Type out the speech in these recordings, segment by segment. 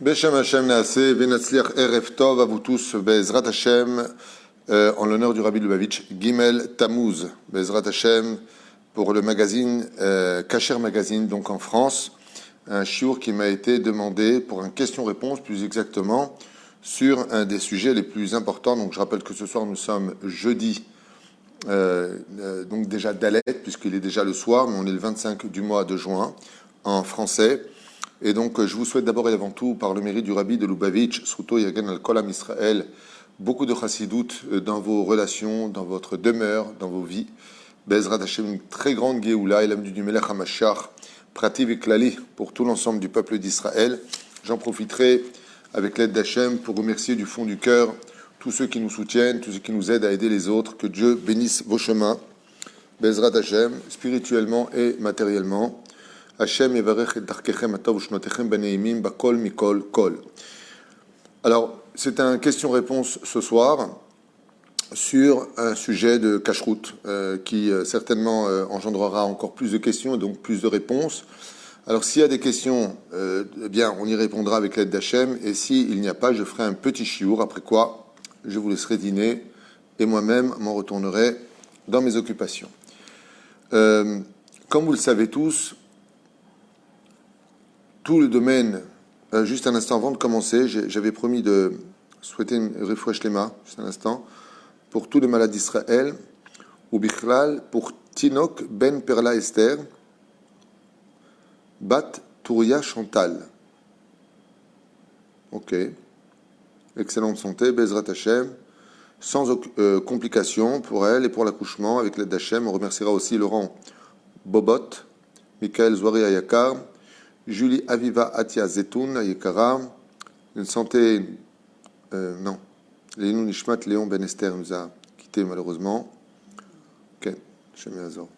Beshem Hashem Naaseh, Venatzliach Erev Tov à vous tous, Bezrat Hashem, en l'honneur du Rabbi Lubavitch, Gimel Tammuz, Bezrat Hashem, pour le magazine, Kasher Magazine, donc en France, un shiur qui m'a été demandé pour un question-réponse, plus exactement, sur un des sujets les plus importants. Donc je rappelle que ce soir nous sommes jeudi, donc déjà Dalet, puisqu'il est déjà le soir, mais on est le 25 du mois de juin, en français. Et donc, je vous souhaite d'abord et avant tout, par le mérite du Rabbi de Lubavitch, Sruto Yagen al Kolam Israël, beaucoup de chassidout dans vos relations, dans votre demeure, dans vos vies. Bezrat Hashem, une très grande Géoula, et l'âme du Melech HaMashiach, Prativ et Klali, pour tout l'ensemble du peuple d'Israël. J'en profiterai, avec l'aide d'Hachem, pour remercier du fond du cœur tous ceux qui nous soutiennent, tous ceux qui nous aident à aider les autres. Que Dieu bénisse vos chemins. Bezrat Hashem, spirituellement et matériellement. Hashem yevarech et darkechem atov shnotechem beneimim bakol mikol kol. Alors, c'est un question-réponse ce soir sur un sujet de cacheroute qui certainement engendrera encore plus de questions et donc plus de réponses. Alors, s'il y a des questions, eh bien, on y répondra avec l'aide d'Hachem, et s'il n'y a pas, je ferai un petit chiour, après quoi je vous laisserai dîner et moi-même m'en retournerai dans mes occupations. Comme vous le savez tous, tout le domaine, juste un instant avant de commencer, j'avais promis de souhaiter une refresh lema, juste un instant, pour tous les malades d'Israël, ou Bichlal, pour Tinok Ben Perla Esther, Bat Touria Chantal. Ok. Excellente santé, Bezrat Hashem, sans complications pour elle et pour l'accouchement, avec l'aide d'Hachem. On remerciera aussi Laurent Bobot, Michael Zouari Ayakar, Julie Aviva Atia Zetoun, Ayekara, une santé, non, Léon Nishmat, Léon Ben Esther nous a quittés malheureusement. Ok, Shem Yazor.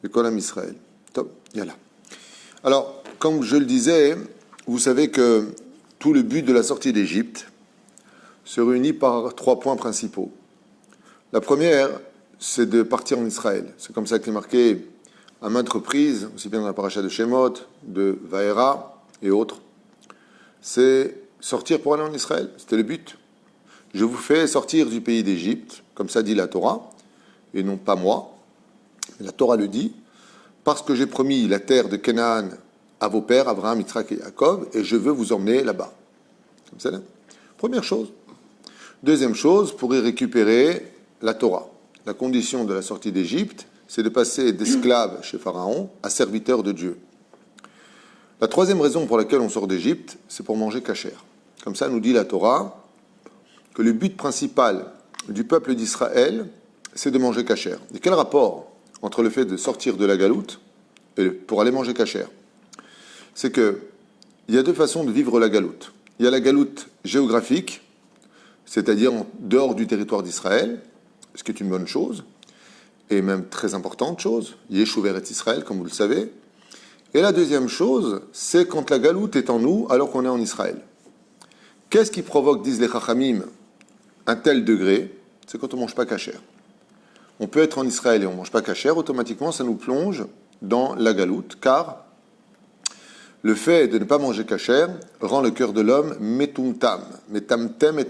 L'école à Israël. Top, yalla. Alors, comme je le disais, vous savez que tout le but de la sortie d'Égypte se réunit par 3 points principaux. La première, c'est de partir en Israël. C'est comme ça qu'il est marqué à maintes reprises, aussi bien dans la paracha de Shemot, de Vaera et autres, c'est sortir pour aller en Israël. C'était le but. Je vous fais sortir du pays d'Égypte, comme ça dit la Torah, et non pas moi. La Torah le dit, parce que j'ai promis la terre de Canaan à vos pères, Abraham, Yitzhak et Jacob, et je veux vous emmener là-bas. Comme ça, là. Première chose. Deuxième chose, pour y récupérer la Torah. La condition de la sortie d'Égypte, c'est de passer d'esclave chez Pharaon à serviteur de Dieu. La troisième raison pour laquelle on sort d'Égypte, c'est pour manger cachère. Comme ça, nous dit la Torah que le but principal du peuple d'Israël, c'est de manger cachère. Et quel rapport entre le fait de sortir de la galoute et pour aller manger cachère? C'est que il y a 2 façons de vivre la galoute. Il y a la galoute géographique, c'est-à-dire en dehors du territoire d'Israël, ce qui est une bonne chose, et même très importante chose, Yeshuvah Eretz Israël, comme vous le savez. Et la deuxième chose, c'est quand la galoute est en nous, alors qu'on est en Israël. Qu'est-ce qui provoque, disent les Chachamim, un tel degré? C'est quand on ne mange pas cachère. On peut être en Israël et on ne mange pas cachère, automatiquement ça nous plonge dans la galoute, car le fait de ne pas manger cachère rend le cœur de l'homme metumtam, metamtem et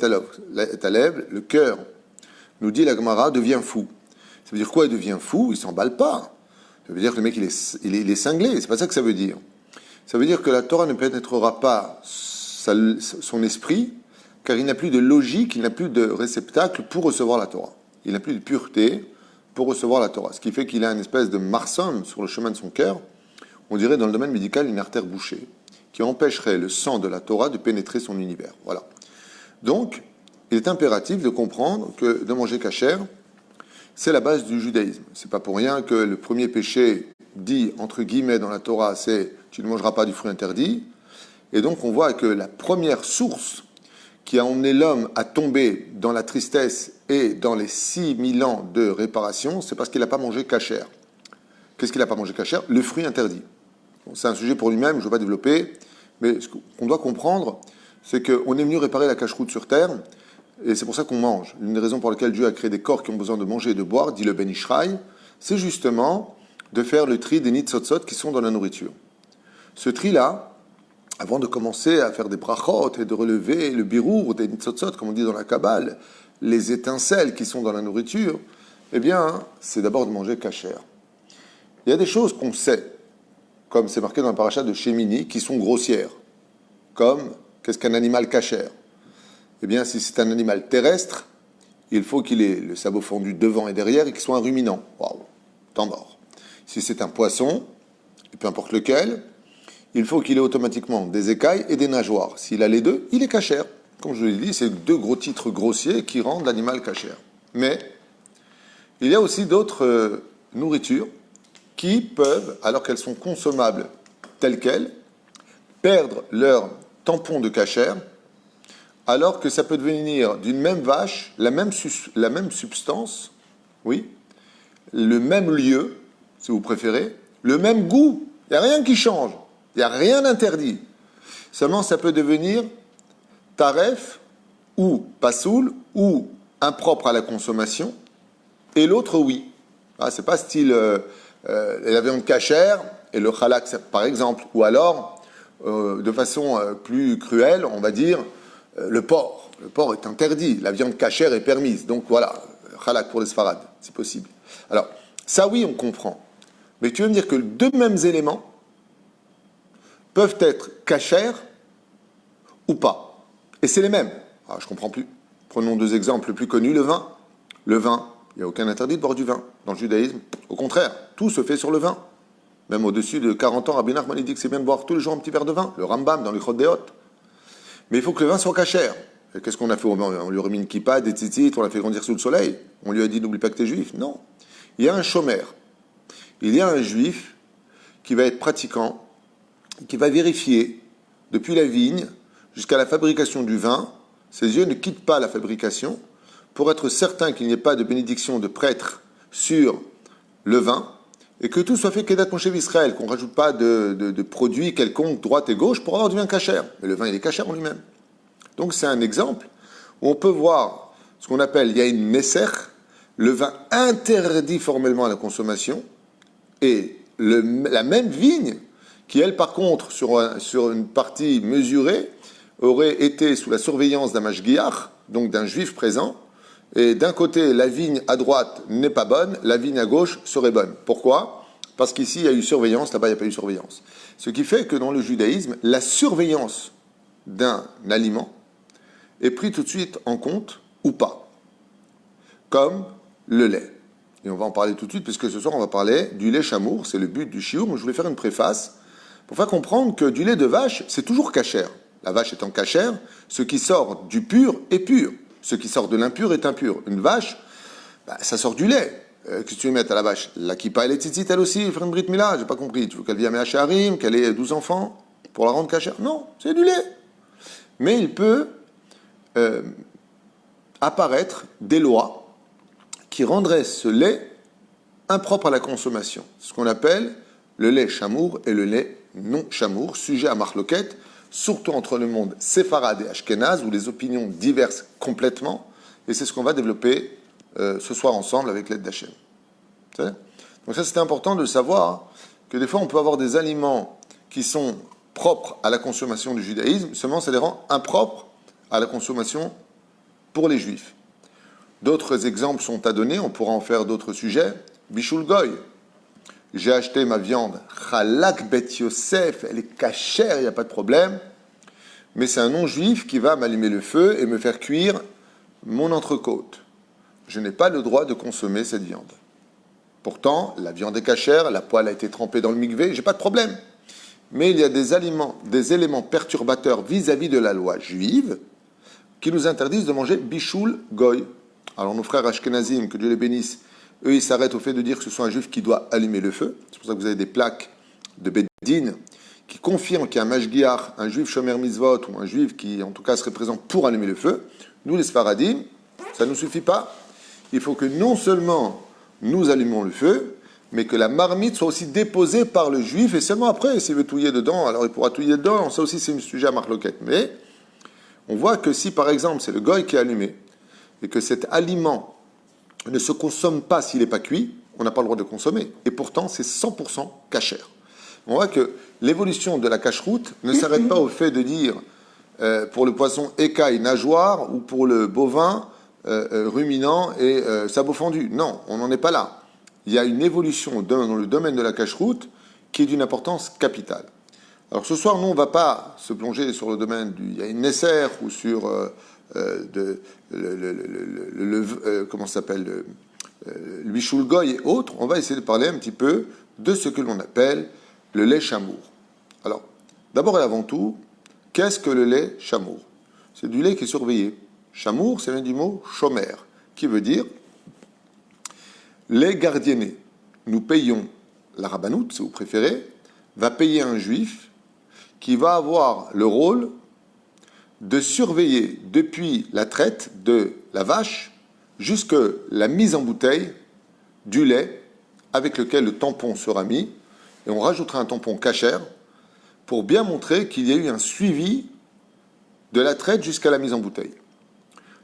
alève, le cœur, nous dit la Gemara, devient fou. Ça veut dire quoi, il devient fou? Il ne s'emballe pas. Ça veut dire que le mec, il est cinglé. C'est pas ça que ça veut dire. Ça veut dire que la Torah ne pénétrera pas son esprit, car il n'a plus de logique, il n'a plus de réceptacle pour recevoir la Torah. Il n'a plus de pureté pour recevoir la Torah. Ce qui fait qu'il a une espèce de marsum sur le chemin de son cœur. On dirait dans le domaine médical une artère bouchée, qui empêcherait le sang de la Torah de pénétrer son univers. Voilà. Donc, il est impératif de comprendre que de manger cachère, c'est la base du judaïsme. C'est pas pour rien que le premier péché dit, entre guillemets, dans la Torah, c'est « tu ne mangeras pas du fruit interdit ». Et donc on voit que la première source qui a emmené l'homme à tomber dans la tristesse et dans les 6000 ans de réparation, c'est parce qu'il n'a pas mangé cachère. Qu'est-ce qu'il n'a pas mangé cachère? Le fruit interdit. Bon, c'est un sujet pour lui-même, je ne vais pas développer, mais ce qu'on doit comprendre, c'est qu'on est venu réparer la cacheroute sur terre. Et c'est pour ça qu'on mange. L'une des raisons pour lesquelles Dieu a créé des corps qui ont besoin de manger et de boire, dit le Ben Ishraï, c'est justement de faire le tri des nitzotzot qui sont dans la nourriture. Ce tri-là, avant de commencer à faire des brachot et de relever le birour, des nitzotzot, comme on dit dans la Kabbale, les étincelles qui sont dans la nourriture, eh bien, c'est d'abord de manger kasher. Il y a des choses qu'on sait, comme c'est marqué dans le paracha de Shemini, qui sont grossières. Comme, qu'est-ce qu'un animal kasher? Eh bien, si c'est un animal terrestre, il faut qu'il ait le sabot fendu devant et derrière et qu'il soit un ruminant. Waouh, temps mort. Si c'est un poisson, et peu importe lequel, il faut qu'il ait automatiquement des écailles et des nageoires. S'il a les deux, il est kasher. Comme je l'ai dit, c'est deux gros titres grossiers qui rendent l'animal kasher. Mais il y a aussi d'autres nourritures qui peuvent, alors qu'elles sont consommables telles quelles, perdre leur tampon de kasher, alors que ça peut devenir d'une même vache, la même substance, oui, le même lieu, si vous préférez, le même goût. Il n'y a rien qui change. Il n'y a rien d'interdit. Seulement, ça peut devenir taref ou pasoul ou impropre à la consommation, et l'autre, oui. Ah, c'est pas style la viande cachère et le halak, par exemple, ou alors, de façon plus cruelle, on va dire, le porc. Le porc est interdit, la viande cachère est permise. Donc voilà, halak pour les sfarades, c'est possible. Alors, ça oui, on comprend. Mais tu veux me dire que deux mêmes éléments peuvent être cachères ou pas. Et c'est les mêmes. Ah, je ne comprends plus. Prenons deux exemples plus connus, le vin. Le vin, il n'y a aucun interdit de boire du vin. Dans le judaïsme, au contraire, tout se fait sur le vin. Même au-dessus de 40 ans, Rabbi Nachman dit que c'est bien de boire tous les jours un petit verre de vin. Le Rambam, dans les Chod Deot. Mais il faut que le vin soit cachère. Et qu'est-ce qu'on a fait? On lui a remis une kippa, des tzitzit, on l'a fait grandir sous le soleil. On lui a dit, n'oublie pas que tu es juif. Non. Il y a un chômeur. Il y a un juif qui va être pratiquant, qui va vérifier depuis la vigne jusqu'à la fabrication du vin. Ses yeux ne quittent pas la fabrication pour être certain qu'il n'y ait pas de bénédiction de prêtre sur le vin et que tout soit fait Kedat Moshe Israël, qu'on ne rajoute pas de produits quelconques droite et gauche pour avoir du vin cachère. Mais le vin, il est cachère en lui-même. Donc c'est un exemple où on peut voir ce qu'on appelle, il y a une messer, le vin interdit formellement à la consommation, et la même vigne, qui elle par contre, sur une partie mesurée, aurait été sous la surveillance d'un mashgiach, donc d'un juif présent, et d'un côté, la vigne à droite n'est pas bonne, la vigne à gauche serait bonne. Pourquoi? Parce qu'ici, il y a eu surveillance, là-bas, il n'y a pas eu surveillance. Ce qui fait que dans le judaïsme, la surveillance d'un aliment est prise tout de suite en compte ou pas. Comme le lait. Et on va en parler tout de suite, puisque ce soir, on va parler du lait chamour, c'est le but du shiur. Mais je voulais faire une préface pour faire comprendre que du lait de vache, c'est toujours cachère. La vache étant cachère, ce qui sort du pur est pur. Ce qui sort de l'impur est impur. Une vache, ça sort du lait. Qu'est-ce que tu veux mettre à la vache? La kippa, elle est tzitzit, elle aussi, faire une brit mila, j'ai pas compris. Tu veux qu'elle vienne à Harim, qu'elle ait 12 enfants pour la rendre cachère? Non, c'est du lait. Mais il peut apparaître des lois qui rendraient ce lait impropre à la consommation. Ce qu'on appelle le lait chamour et le lait non chamour, sujet à marloquette, surtout entre le monde séfarade et ashkénaze, où les opinions diversent complètement, et c'est ce qu'on va développer ce soir ensemble avec l'aide d'Hachem. Donc ça, c'était important de savoir que des fois, on peut avoir des aliments qui sont propres à la consommation du judaïsme, seulement ça les rend impropres à la consommation pour les juifs. D'autres exemples sont à donner, on pourra en faire d'autres sujets. Bishul Goy. J'ai acheté ma viande Chalak Bet Yosef, elle est cachère, il n'y a pas de problème. Mais c'est un non-juif qui va m'allumer le feu et me faire cuire mon entrecôte. Je n'ai pas le droit de consommer cette viande. Pourtant, la viande est cachère, la poêle a été trempée dans le mikvé, j'ai pas de problème. Mais il y a des éléments perturbateurs vis-à-vis de la loi juive qui nous interdisent de manger Bishul Goy. Alors nos frères Ashkenazim, que Dieu les bénisse, eux ils s'arrêtent au fait de dire que ce soit un juif qui doit allumer le feu. C'est pour ça que vous avez des plaques de Beddin qui confirment qu'il y a un mashgiach, un juif shomer mitzvot, ou un juif qui en tout cas serait présent pour allumer le feu. Nous les Sfaradim, ça ne nous suffit pas. Il faut que non seulement nous allumons le feu, mais que la marmite soit aussi déposée par le juif, et seulement après, s'il veut touiller dedans, alors il pourra touiller dedans. Ça aussi c'est un sujet à marloquette. Mais on voit que si par exemple c'est le goy qui est allumé, et que cet aliment ne se consomme pas s'il n'est pas cuit, on n'a pas le droit de consommer. Et pourtant, c'est 100% cachère. On voit que l'évolution de la cache-route ne s'arrête pas au fait de dire pour le poisson écaille nageoire ou pour le bovin ruminant et sabot fendu. Non, on n'en est pas là. Il y a une évolution dans le domaine de la cache-route qui est d'une importance capitale. Alors ce soir, nous, on ne va pas se plonger sur le domaine du Yain Nesser ou sur comment ça s'appelle l'Huishul Goy et autres. On va essayer de parler un petit peu de ce que l'on appelle le lait chamour. Alors, d'abord et avant tout, qu'est-ce que le lait chamour? C'est du lait qui est surveillé. Chamour, ça vient du mot chomer, qui veut dire lait gardienné. Nous payons, la rabbanout, si vous préférez, va payer un juif qui va avoir le rôle de surveiller depuis la traite de la vache jusqu'à la mise en bouteille du lait avec lequel le tampon sera mis, et on rajoutera un tampon kasher pour bien montrer qu'il y a eu un suivi de la traite jusqu'à la mise en bouteille.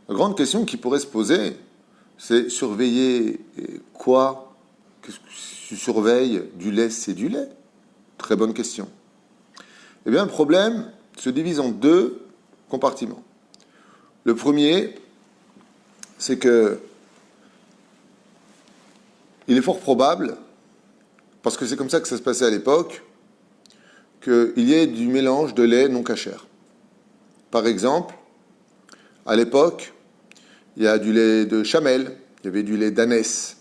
La grande question qui pourrait se poser, c'est surveiller quoi? Qu'est-ce que tu surveilles? Du lait, c'est du lait? Très bonne question. Eh bien, le problème se divise en deux compartiments. Le premier, c'est que il est fort probable, parce que c'est comme ça que ça se passait à l'époque, qu'il y ait du mélange de lait non cachère. Par exemple, à l'époque, il y a du lait de chamel, il y avait du lait d'ânesse,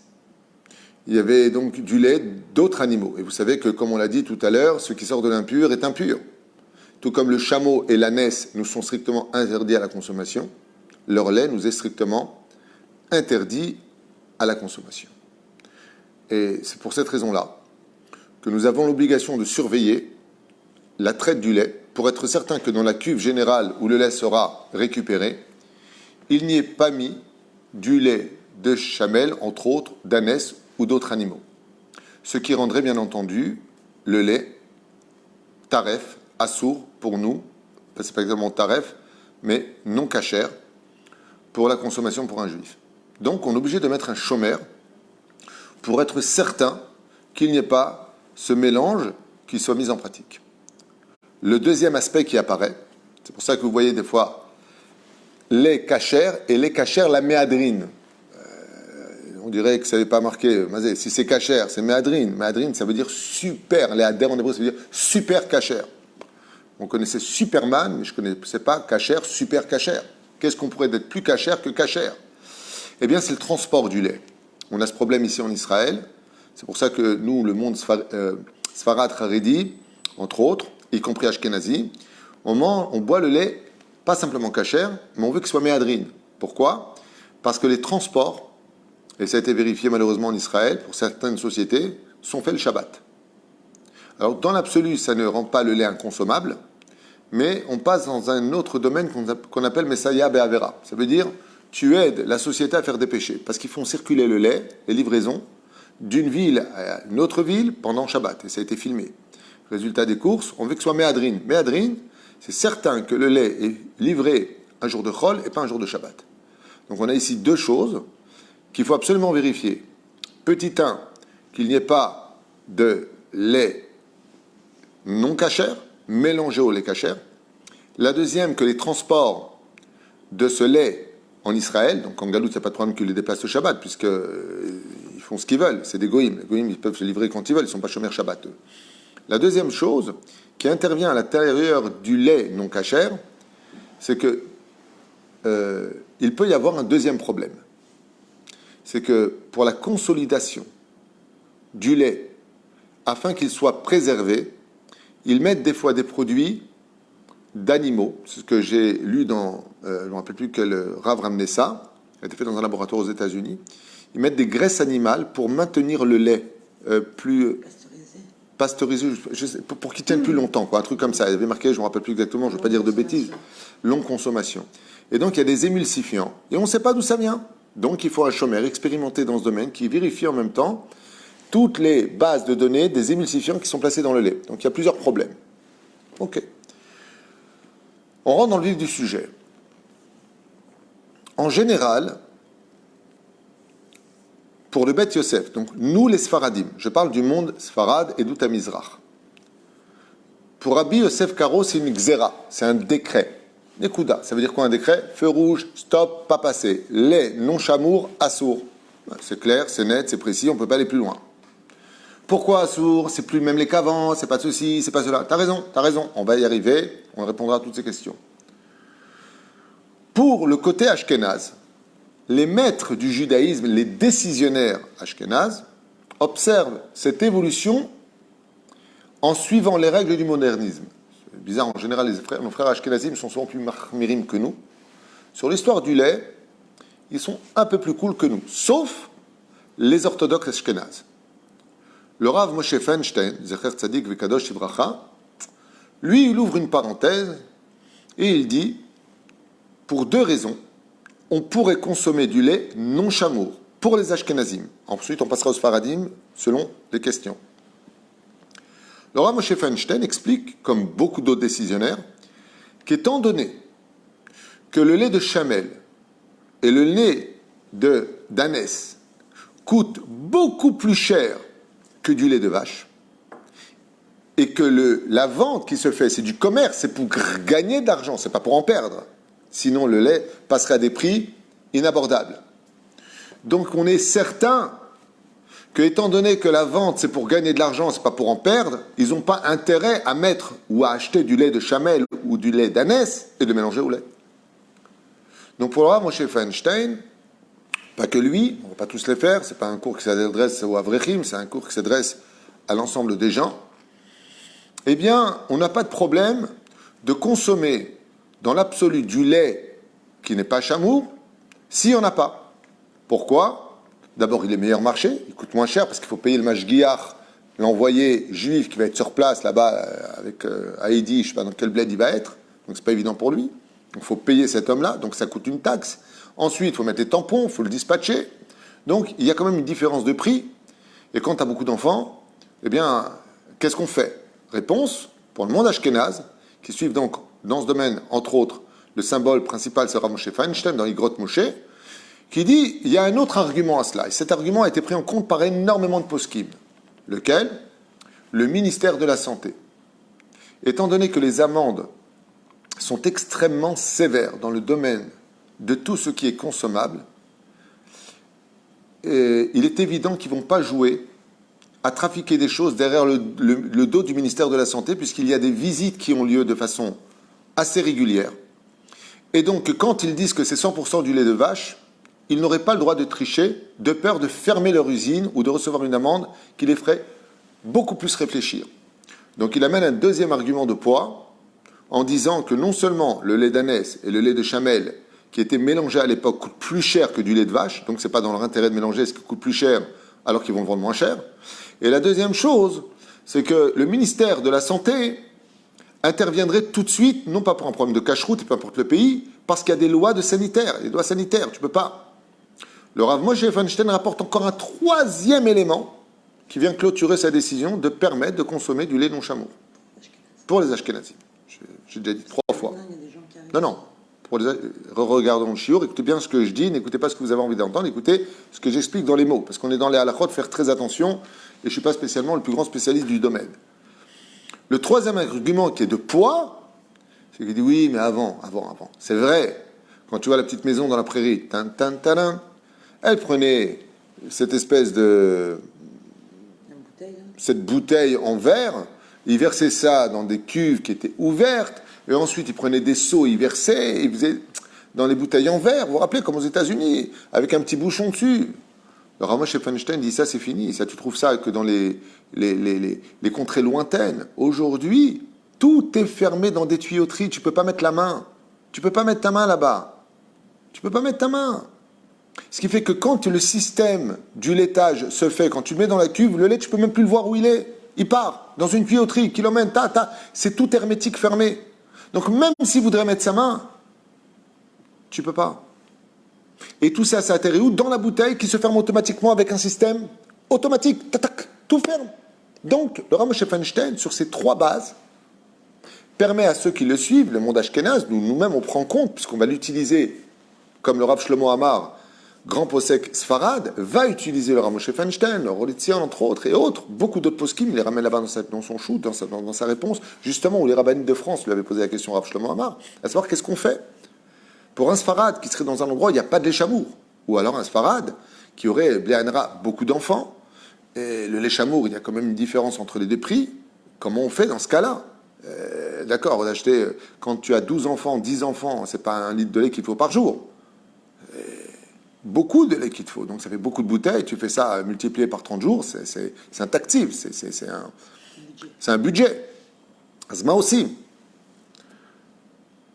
il y avait donc du lait d'autres animaux. Et vous savez que, comme on l'a dit tout à l'heure, ce qui sort de l'impur est impur. Tout comme le chameau et l'ânesse nous sont strictement interdits à la consommation, leur lait nous est strictement interdit à la consommation. Et c'est pour cette raison-là que nous avons l'obligation de surveiller la traite du lait pour être certain que dans la cuve générale où le lait sera récupéré, il n'y ait pas mis du lait de chamel, entre autres, d'ânesse ou d'autres animaux. Ce qui rendrait bien entendu le lait taref, assour pour nous, c'est pas exactement taref, mais non cachère pour la consommation pour un juif. Donc on est obligé de mettre un chomer pour être certain qu'il n'y ait pas ce mélange qui soit mis en pratique. Le deuxième aspect qui apparaît, c'est pour ça que vous voyez des fois lait cachère et lait cachère la méadrine. On dirait que ça n'est pas marqué. Si c'est cachère, c'est méadrine. Méadrine, ça veut dire super. Léader en hébreu, ça veut dire super cachère. On connaissait Superman, mais je ne connaissais pas cachère, super cachère. Qu'est-ce qu'on pourrait être plus cachère que cachère? Eh bien, c'est le transport du lait. On a ce problème ici en Israël. C'est pour ça que nous, le monde Sfarad Haredi, entre autres, y compris Ashkenazi, on boit le lait pas simplement cachère, mais on veut qu'il soit méadrine. Pourquoi? Parce que les transports, et ça a été vérifié malheureusement en Israël, pour certaines sociétés, sont faits le Shabbat. Alors, dans l'absolu, ça ne rend pas le lait inconsommable, mais on passe dans un autre domaine qu'on appelle Messaya Be'avera. Ça veut dire, tu aides la société à faire des péchés, parce qu'ils font circuler le lait, les livraisons, d'une ville à une autre ville pendant Shabbat, et ça a été filmé. Résultat des courses, on veut que ce soit méadrine. Méadrine, c'est certain que le lait est livré un jour de Chol et pas un jour de Shabbat. Donc on a ici deux choses qu'il faut absolument vérifier. Petit 1, qu'il n'y ait pas de lait non cachère, mélangé au lait cachère. La deuxième, que les transports de ce lait en Israël, donc en Galoute, il n'y a pas de problème qu'ils les déplacent au Shabbat, puisqu'ils font ce qu'ils veulent, c'est des goïms. Les goïms, ils peuvent se livrer quand ils veulent, ils ne sont pas chômeurs Shabbat, eux. La deuxième chose qui intervient à l'intérieur du lait non cachère, c'est que il peut y avoir un deuxième problème. C'est que pour la consolidation du lait, afin qu'il soit préservé, ils mettent des fois des produits d'animaux. C'est ce que j'ai lu dans, je ne me rappelle plus quel Rav ramenait ça, ça a été fait dans un laboratoire aux États-Unis. Ils mettent des graisses animales pour maintenir le lait plus pasteurisé, pour qu'il tienne plus longtemps, quoi, un truc comme ça. Il y avait marqué, je ne me rappelle plus exactement, je ne veux pas dire de bêtises, longue consommation. Et donc il y a des émulsifiants, et on ne sait pas d'où ça vient. Donc il faut un chômeur expérimenté dans ce domaine qui vérifie en même temps toutes les bases de données des émulsifiants qui sont placés dans le lait. Donc il y a plusieurs problèmes. Ok. On rentre dans le vif du sujet. En général, pour le Beth Yosef, donc nous les Sfaradim, je parle du monde Sfarad et d'Outamizrach. Pour Rabbi Yosef Karo, c'est une xéra, c'est un décret. Nekuda, ça veut dire quoi un décret? Feu rouge, stop, pas passer. Lait non chamour, assour. C'est clair, c'est net, c'est précis, on ne peut pas aller plus loin. Pourquoi assour? C'est plus même les qu'avant, c'est pas ceci, c'est pas cela. T'as raison, on va y arriver, on répondra à toutes ces questions. Pour le côté ashkénaze, les maîtres du judaïsme, les décisionnaires ashkénazes, observent cette évolution en suivant les règles du modernisme. C'est bizarre, en général, nos frères ashkénazim sont souvent plus mahmirim que nous. Sur l'histoire du lait, ils sont un peu plus cool que nous, sauf les orthodoxes ashkénazes. Le Rav Moshe Feinstein, Zecher Tzadik Vekadosh Ibracha, lui, il ouvre une parenthèse et il dit, pour deux raisons, on pourrait consommer du lait non chamour pour les ashkénazim. Ensuite, on passera aux Sfaradim selon les questions. Le Rav Moshe Feinstein explique, comme beaucoup d'autres décisionnaires, qu'étant donné que le lait de chamel et le lait d'ânesse coûtent beaucoup plus cher que du lait de vache, et que la vente qui se fait, c'est du commerce, c'est pour gagner de l'argent, c'est pas pour en perdre. Sinon, le lait passerait à des prix inabordables. Donc, on est certain que, étant donné que la vente, c'est pour gagner de l'argent, c'est pas pour en perdre, ils n'ont pas intérêt à mettre ou à acheter du lait de chamel ou du lait d'ânesse et de mélanger au lait. Donc, pour le Rav Moshe Feinstein, pas que lui, on ne va pas tous les faire, c'est pas un cours qui s'adresse aux Avrechim, c'est un cours qui s'adresse à l'ensemble des gens. Eh bien, on n'a pas de problème de consommer dans l'absolu du lait qui n'est pas chamour, si on n'a pas. Pourquoi? D'abord, il est meilleur marché, il coûte moins cher parce qu'il faut payer le mashgiach, l'envoyé juif qui va être sur place là-bas avec Haïdi, je ne sais pas dans quel bled il va être, donc c'est pas évident pour lui. Il faut payer cet homme-là, donc ça coûte une taxe. Ensuite, il faut mettre les tampons, il faut le dispatcher. Donc, il y a quand même une différence de prix. Et quand tu as beaucoup d'enfants, eh bien, qu'est-ce qu'on fait? Réponse, pour le monde ashkénaze, qui suivent donc dans ce domaine, entre autres, le symbole principal, c'est Rav Moshe Feinstein, dans l'Igrot Moshe, qui dit, il y a un autre argument à cela. Et cet argument a été pris en compte par énormément de poskim. Lequel? Le ministère de la Santé. Étant donné que les amendes sont extrêmement sévères dans le domaine de tout ce qui est consommable, et il est évident qu'ils ne vont pas jouer à trafiquer des choses derrière le dos du ministère de la Santé, puisqu'il y a des visites qui ont lieu de façon assez régulière. Et donc, quand ils disent que c'est 100% du lait de vache, ils n'auraient pas le droit de tricher, de peur de fermer leur usine ou de recevoir une amende qui les ferait beaucoup plus réfléchir. Donc, il amène un deuxième argument de poids en disant que non seulement le lait d'ânesse et le lait de chamel qui étaient mélangés à l'époque coûtent plus cher que du lait de vache, donc ce n'est pas dans leur intérêt de mélanger ce qui coûte plus cher alors qu'ils vont le vendre moins cher. Et la deuxième chose, c'est que le ministère de la Santé interviendrait tout de suite, non pas pour un problème de cache-route, peu importe le pays, parce qu'il y a des lois de sanitaire, des lois sanitaires, tu ne peux pas. Le Rav Moshe Feinstein rapporte encore un troisième élément qui vient clôturer sa décision de permettre de consommer du lait non chameau pour les Ashkénazim. J'ai déjà dit 3 fois. Non. Regardons le shiur, écoutez bien ce que je dis, n'écoutez pas ce que vous avez envie d'entendre, écoutez ce que j'explique dans les mots, parce qu'on est dans les halachot, faire très attention, et je ne suis pas spécialement le plus grand spécialiste du domaine. Le troisième argument qui est de poids, c'est qu'il dit oui, mais avant. C'est vrai, quand tu vois la petite maison dans la prairie, elle prenait cette espèce de... cette bouteille en verre, il versait ça dans des cuves qui étaient ouvertes, et ensuite il prenait des seaux, il versait, il faisait dans les bouteilles en verre, vous vous rappelez, comme aux États-Unis, avec un petit bouchon dessus. Le Rav Moshe Feinstein dit ça, c'est fini, ça tu trouves ça que dans les contrées lointaines. Aujourd'hui, tout est fermé dans des tuyauteries, tu ne peux pas mettre la main. Tu ne peux pas mettre ta main là-bas. Tu ne peux pas mettre ta main. Ce qui fait que quand le système du laitage se fait, quand tu le mets dans la cuve, le lait, tu ne peux même plus le voir où il est. Il part dans une tuyauterie, kilomètre, c'est tout hermétique, fermé. Donc même s'il voudrait mettre sa main, tu ne peux pas. Et tout ça, ça atterrit où? Dans la bouteille qui se ferme automatiquement avec un système automatique. Tac, tout ferme. Donc, le Rav Moshe Feinstein, sur ces 3 bases, permet à ceux qui le suivent, le monde ashkénaze, nous-mêmes on prend compte, puisqu'on va l'utiliser, comme le Rav Shlomo Amar, grand posek Sfarad, va utiliser le Ramoshe Feinstein, le Rolitzian, entre autres, et autres, beaucoup d'autres poskim, il les ramène là-bas dans son shoot, dans sa réponse, justement, où les rabbinites de France lui avaient posé la question à Rav Shlomo Amar, à savoir qu'est-ce qu'on fait pour un Sfarad qui serait dans un endroit où il n'y a pas de l'échamour, ou alors un Sfarad qui aurait, Bléanra, beaucoup d'enfants, et le lait chamour, il y a quand même une différence entre les deux prix. Comment on fait dans ce cas-là? D'accord, on a acheté, quand tu as 12 enfants, 10 enfants, c'est pas 1 litre de lait qu'il faut par jour. Beaucoup de lait qu'il te faut. Donc ça fait beaucoup de bouteilles. Tu fais ça multiplié par 30 jours, c'est un tactif, c'est un budget. Asma aussi.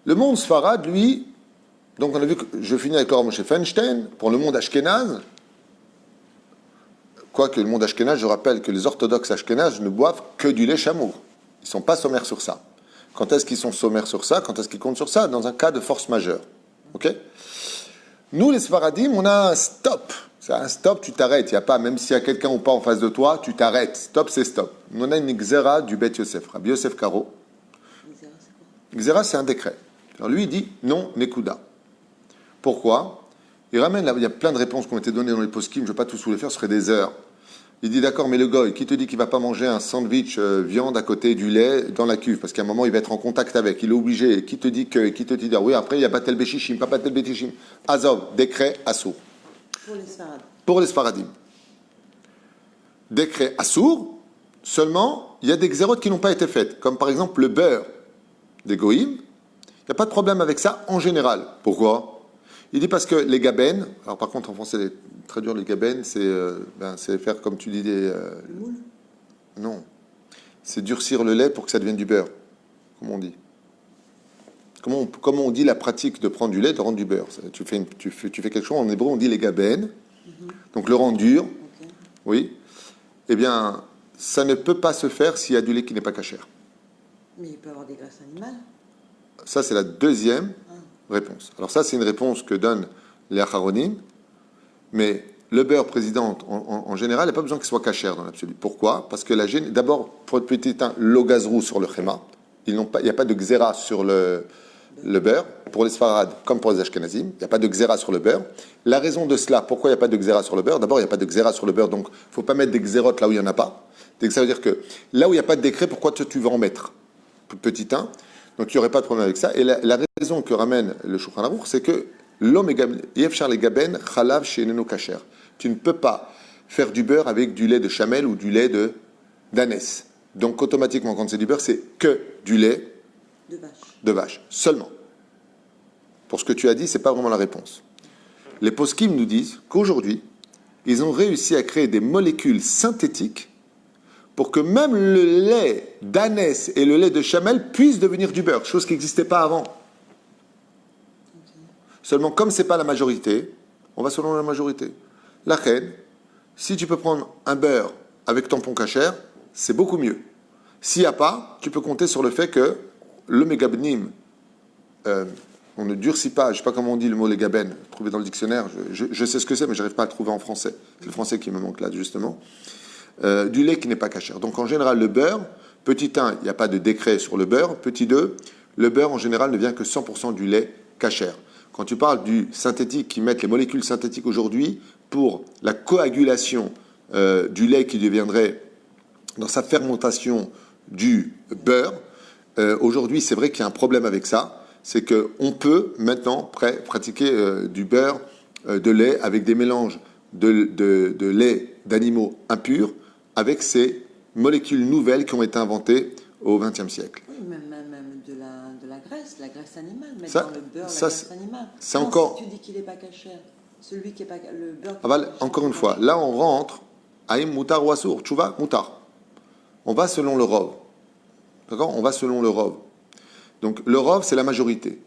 Le monde Sfarad, lui, donc on a vu que je finis avec Moshe Feinstein, pour le monde Ashkénaze. Quoique le monde Ashkénaze, je rappelle que les orthodoxes Ashkénazes ne boivent que du lait chameau. Ils ne sont pas sommaires sur ça. Quand est-ce qu'ils sont sommaires sur ça? Quand est-ce qu'ils comptent sur ça? Dans un cas de force majeure. Ok? Nous, les Sfaradim, on a un stop. C'est un stop, tu t'arrêtes. Il n'y a pas, même s'il y a quelqu'un ou pas en face de toi, tu t'arrêtes. Stop, c'est stop. On a une Xéra du Bet Yosef. Rabbi Yosef Karo. Xéra, c'est un décret. Alors lui, il dit non, Nekuda. Pourquoi? Il ramène, là, il y a plein de réponses qui ont été données dans les poskim, je ne vais pas tous vous les faire, ce serait des heures. Il dit d'accord, mais le goy, qui te dit qu'il ne va pas manger un sandwich viande à côté du lait dans la cuve, parce qu'à un moment il va être en contact avec, il est obligé, qui te dit oui, après il y a Batel Béchichim, pas Batel Béchichim. Azov, décret Assour. Pour les Sfaradim. Décret Assour, seulement il y a des xérotes qui n'ont pas été faites, comme par exemple le beurre des goïms, il n'y a pas de problème avec ça en général. Pourquoi? Il dit parce que les gabennes, alors par contre en français, traduire les gabennes, c'est faire comme tu dis des. Non. C'est durcir le lait pour que ça devienne du beurre. Comment on dit? Comment on dit la pratique de prendre du lait, de rendre du beurre? Tu fais quelque chose, en hébreu on dit les gabennes, donc le rendre dur, oui. Eh bien, ça ne peut pas se faire s'il y a du lait qui n'est pas cachère. Mais il peut y avoir des graisses animales. Ça, c'est la deuxième réponse. Alors ça, c'est une réponse que donnent les Acharonim, mais le beurre président, en général, il n'y a pas besoin qu'il soit cachère dans l'absolu. Pourquoi? Parce que d'abord, pour être petit, le gazrou sur le chéma, il n'y a pas de xéra sur le beurre, pour les Sfarad comme pour les Ashkenazim, il n'y a pas de xéra sur le beurre. La raison de cela, pourquoi il n'y a pas de xéra sur le beurre? D'abord, il n'y a pas de xéra sur le beurre, donc il ne faut pas mettre des xérotes là où il n'y en a pas. Donc ça veut dire que là où il n'y a pas de décret, pourquoi tu vas en mettre? Petit 1. Donc il n'y aurait pas de problème avec ça. Et la raison que ramène le Shulchan Aruch, c'est que l'homme yefshar le gaben chalav she'eneno kasher. Tu ne peux pas faire du beurre avec du lait de chamel ou du lait d'ânesse. Donc automatiquement, quand c'est du beurre, c'est que du lait de vache. Seulement. Pour ce que tu as dit, ce n'est pas vraiment la réponse. Les poskim nous disent qu'aujourd'hui, ils ont réussi à créer des molécules synthétiques pour que même le lait d'ânesse et le lait de chamel puissent devenir du beurre, chose qui n'existait pas avant. Seulement, comme ce n'est pas la majorité, on va selon la majorité. La reine, si tu peux prendre un beurre avec tampon cachère, c'est beaucoup mieux. S'il n'y a pas, tu peux compter sur le fait que le mégabnim, on ne durcit pas, je ne sais pas comment on dit le mot légaben, trouvé dans le dictionnaire, je sais ce que c'est, mais je n'arrive pas à le trouver en français. C'est le français qui me manque là, justement. Du lait qui n'est pas cachère. Donc en général, le beurre, petit 1, il n'y a pas de décret sur le beurre. Petit 2, le beurre en général ne vient que 100% du lait cachère. Quand tu parles du synthétique, qui mettent les molécules synthétiques aujourd'hui pour la coagulation du lait qui deviendrait, dans sa fermentation, du beurre, aujourd'hui c'est vrai qu'il y a un problème avec ça, c'est qu'on peut maintenant pratiquer du beurre de lait avec des mélanges de lait d'animaux impurs avec ces molécules nouvelles qui ont été inventées au XXe siècle. Oui, même de la graisse animale, mettre dans le beurre la graisse animale. C'est encore... Si tu dis qu'il n'est pas cachère, celui qui est pas le beurre... Encore une fois, là on rentre à im mutar ou assour, tchouva, mutar. On va selon le rov. D'accord? On va selon le rov. Donc le rov, c'est la majorité.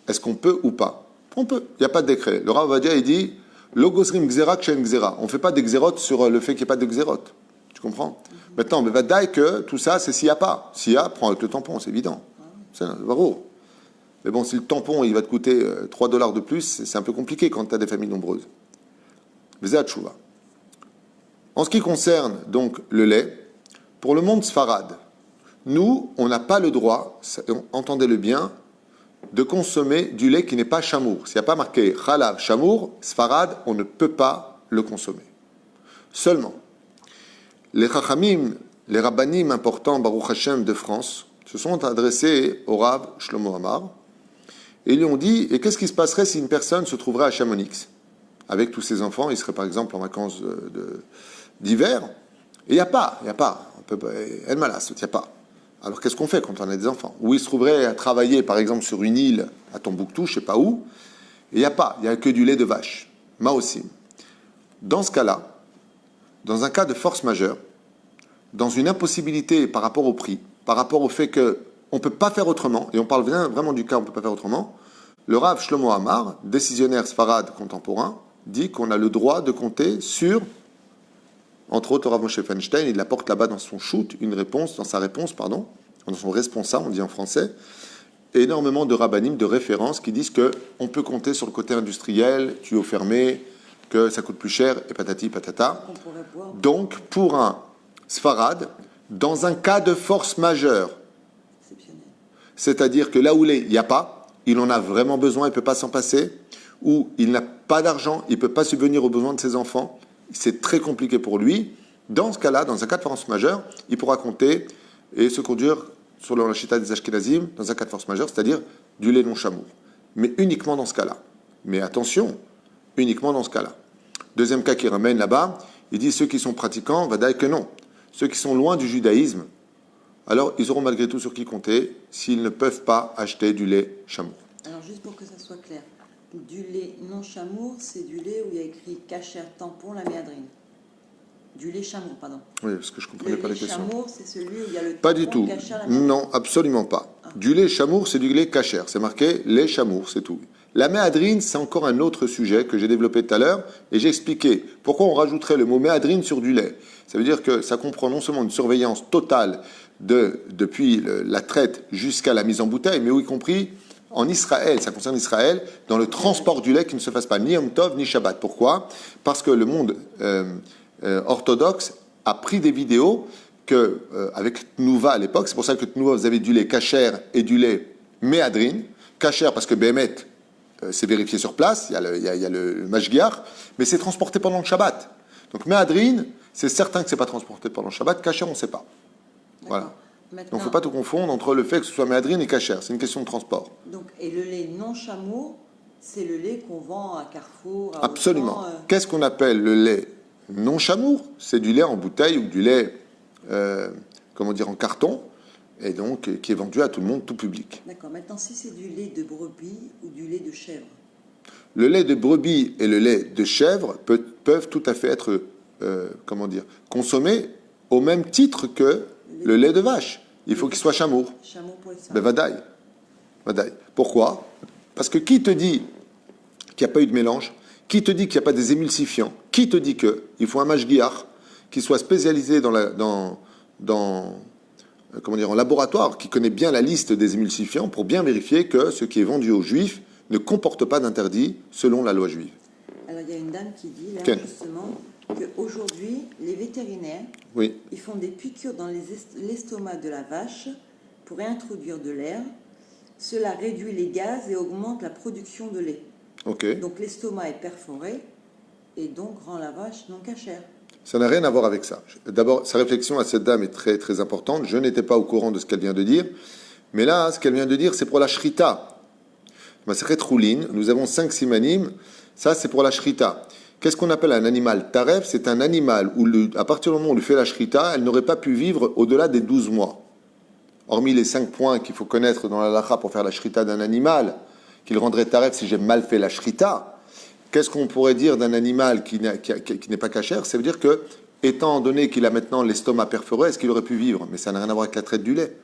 Est-ce qu'on peut ou pas? On peut. Il n'y a pas de décret. Le Rav Ovadia, il dit Logosrim xera kshen xera. On ne fait pas d'exérote sur le fait qu'il n'y ait pas d'exérote. Tu comprends? Maintenant, mais va dire que tout ça, c'est s'il n'y a pas. S'il y a, prends avec le tampon, c'est évident. C'est bravo. Mais bon, si le tampon, il va te coûter $3 de plus, c'est un peu compliqué quand tu as des familles nombreuses. En ce qui concerne donc le lait, pour le monde sfarad, nous, on n'a pas le droit, entendez-le bien, de consommer du lait qui n'est pas chamour. S'il n'y a pas marqué Chalav chamour, Sfarad, on ne peut pas le consommer. Seulement, les Chachamim, les Rabbanim importants, Baruch Hashem de France, se sont adressés au Rav Shlomo Amar et ils lui ont dit, et qu'est-ce qui se passerait si une personne se trouverait à Chamonix avec tous ses enfants, il serait par exemple en vacances d'hiver, et il n'y a pas, El Malas, il n'y a pas. Alors qu'est-ce qu'on fait quand on a des enfants? Ou il se trouverait à travailler par exemple sur une île à Tombouctou, je ne sais pas où, et il n'y a pas, il n'y a que du lait de vache, Maosim. Dans ce cas-là, dans un cas de force majeure, dans une impossibilité par rapport au prix, par rapport au fait qu'on ne peut pas faire autrement, et on parle vraiment du cas où on ne peut pas faire autrement, le Rav Shlomo Amar, décisionnaire sfarade contemporain, dit qu'on a le droit de compter sur, entre autres, Rav Moshe Feinstein, il apporte là-bas dans son shoot une réponse, dans sa réponse, pardon, dans son responsable, on dit en français, énormément de rabbanim, de références qui disent qu'on peut compter sur le côté industriel, tuyau fermé, que ça coûte plus cher, et patati patata. Donc, pour un sfarad, dans un cas de force majeure, c'est-à-dire que là où il n'y a pas, il en a vraiment besoin, il ne peut pas s'en passer, ou il n'a pas d'argent, il ne peut pas subvenir aux besoins de ses enfants, c'est très compliqué pour lui. Dans ce cas-là, dans un cas de force majeure, il pourra compter et se conduire sur la chita des Ashkenazim, dans un cas de force majeure, c'est-à-dire du lait non chamour. Mais uniquement dans ce cas-là. Mais attention, uniquement dans ce cas-là. Deuxième cas qui ramène là-bas, il dit ceux qui sont pratiquants, vadaï que non. Ceux qui sont loin du judaïsme, alors ils auront malgré tout sur qui compter s'ils ne peuvent pas acheter du lait chamour. Alors juste pour que ça soit clair, du lait non chamour, c'est du lait où il y a écrit kasher, tampon, la méadrine. Du lait chamour, pardon. Oui, parce que je ne comprenais pas la question. Le lait chamour, c'est celui où il y a le tampon, pas du tout. Kasher, la méadrine. Non, absolument pas. Ah. Du lait chamour, c'est du lait kasher. C'est marqué lait chamour, c'est tout. La méadrine, c'est encore un autre sujet que j'ai développé tout à l'heure et j'ai expliqué pourquoi on rajouterait le mot méadrine sur du lait. Ça veut dire que ça comprend non seulement une surveillance totale depuis la traite jusqu'à la mise en bouteille, mais y compris en Israël, ça concerne Israël, dans le transport du lait qui ne se fasse pas ni Yom Tov ni Shabbat. Pourquoi? Parce que le monde orthodoxe a pris des vidéos avec Tnuva à l'époque, c'est pour ça que Tnuva, vous avez du lait kasher et du lait méadrine. Kasher parce que Béhémet, c'est vérifié sur place, il y a le mashgiach, mais c'est transporté pendant le Shabbat. Donc méadrine, c'est certain que ce n'est pas transporté pendant le Shabbat, kasher, on ne sait pas. Voilà. Donc il ne faut pas tout confondre entre le fait que ce soit méadrine et kasher, c'est une question de transport. Donc, et le lait non chamour, c'est le lait qu'on vend à Carrefour. Absolument. Qu'est-ce qu'on appelle le lait non chamour? C'est du lait en bouteille ou du lait, en carton, et donc qui est vendu à tout le monde, tout public. D'accord. Maintenant, si c'est du lait de brebis ou du lait de chèvre? Le lait de brebis et le lait de chèvre peuvent tout à fait être, consommés au même titre que le lait de vache. Il faut qu'il soit chamour. Chamour pour les femmes. Ben vadaï. Pourquoi? Parce que qui te dit qu'il n'y a pas eu de mélange? Qui te dit qu'il n'y a pas des émulsifiants? Qui te dit qu'il faut un mashgiach qui soit spécialisé en laboratoire, qui connaît bien la liste des émulsifiants pour bien vérifier que ce qui est vendu aux juifs ne comporte pas d'interdit selon la loi juive. Alors il y a une dame qui dit là justement qu'aujourd'hui les vétérinaires ils font des piqûres dans l'estomac de la vache pour réintroduire de l'air. Cela réduit les gaz et augmente la production de lait. Okay. Donc l'estomac est perforé et donc rend la vache non cachère. Ça n'a rien à voir avec ça. D'abord, sa réflexion à cette dame est très, très importante. Je n'étais pas au courant de ce qu'elle vient de dire. Mais là, ce qu'elle vient de dire, c'est pour la shrita. Masechet Choulin, nous avons 5 simanim. Ça, c'est pour la shrita. Qu'est-ce qu'on appelle un animal taref? C'est un animal où, à partir du moment où on lui fait la shrita, elle n'aurait pas pu vivre au-delà des 12 mois. Hormis les 5 points qu'il faut connaître dans la halakha pour faire la shrita d'un animal, qu'il rendrait taref si j'ai mal fait la shrita. Qu'est-ce qu'on pourrait dire d'un animal qui n'est pas cachère? Ça veut dire que, étant donné qu'il a maintenant l'estomac perforé, est-ce qu'il aurait pu vivre? Mais ça n'a rien à voir avec la traite du lait.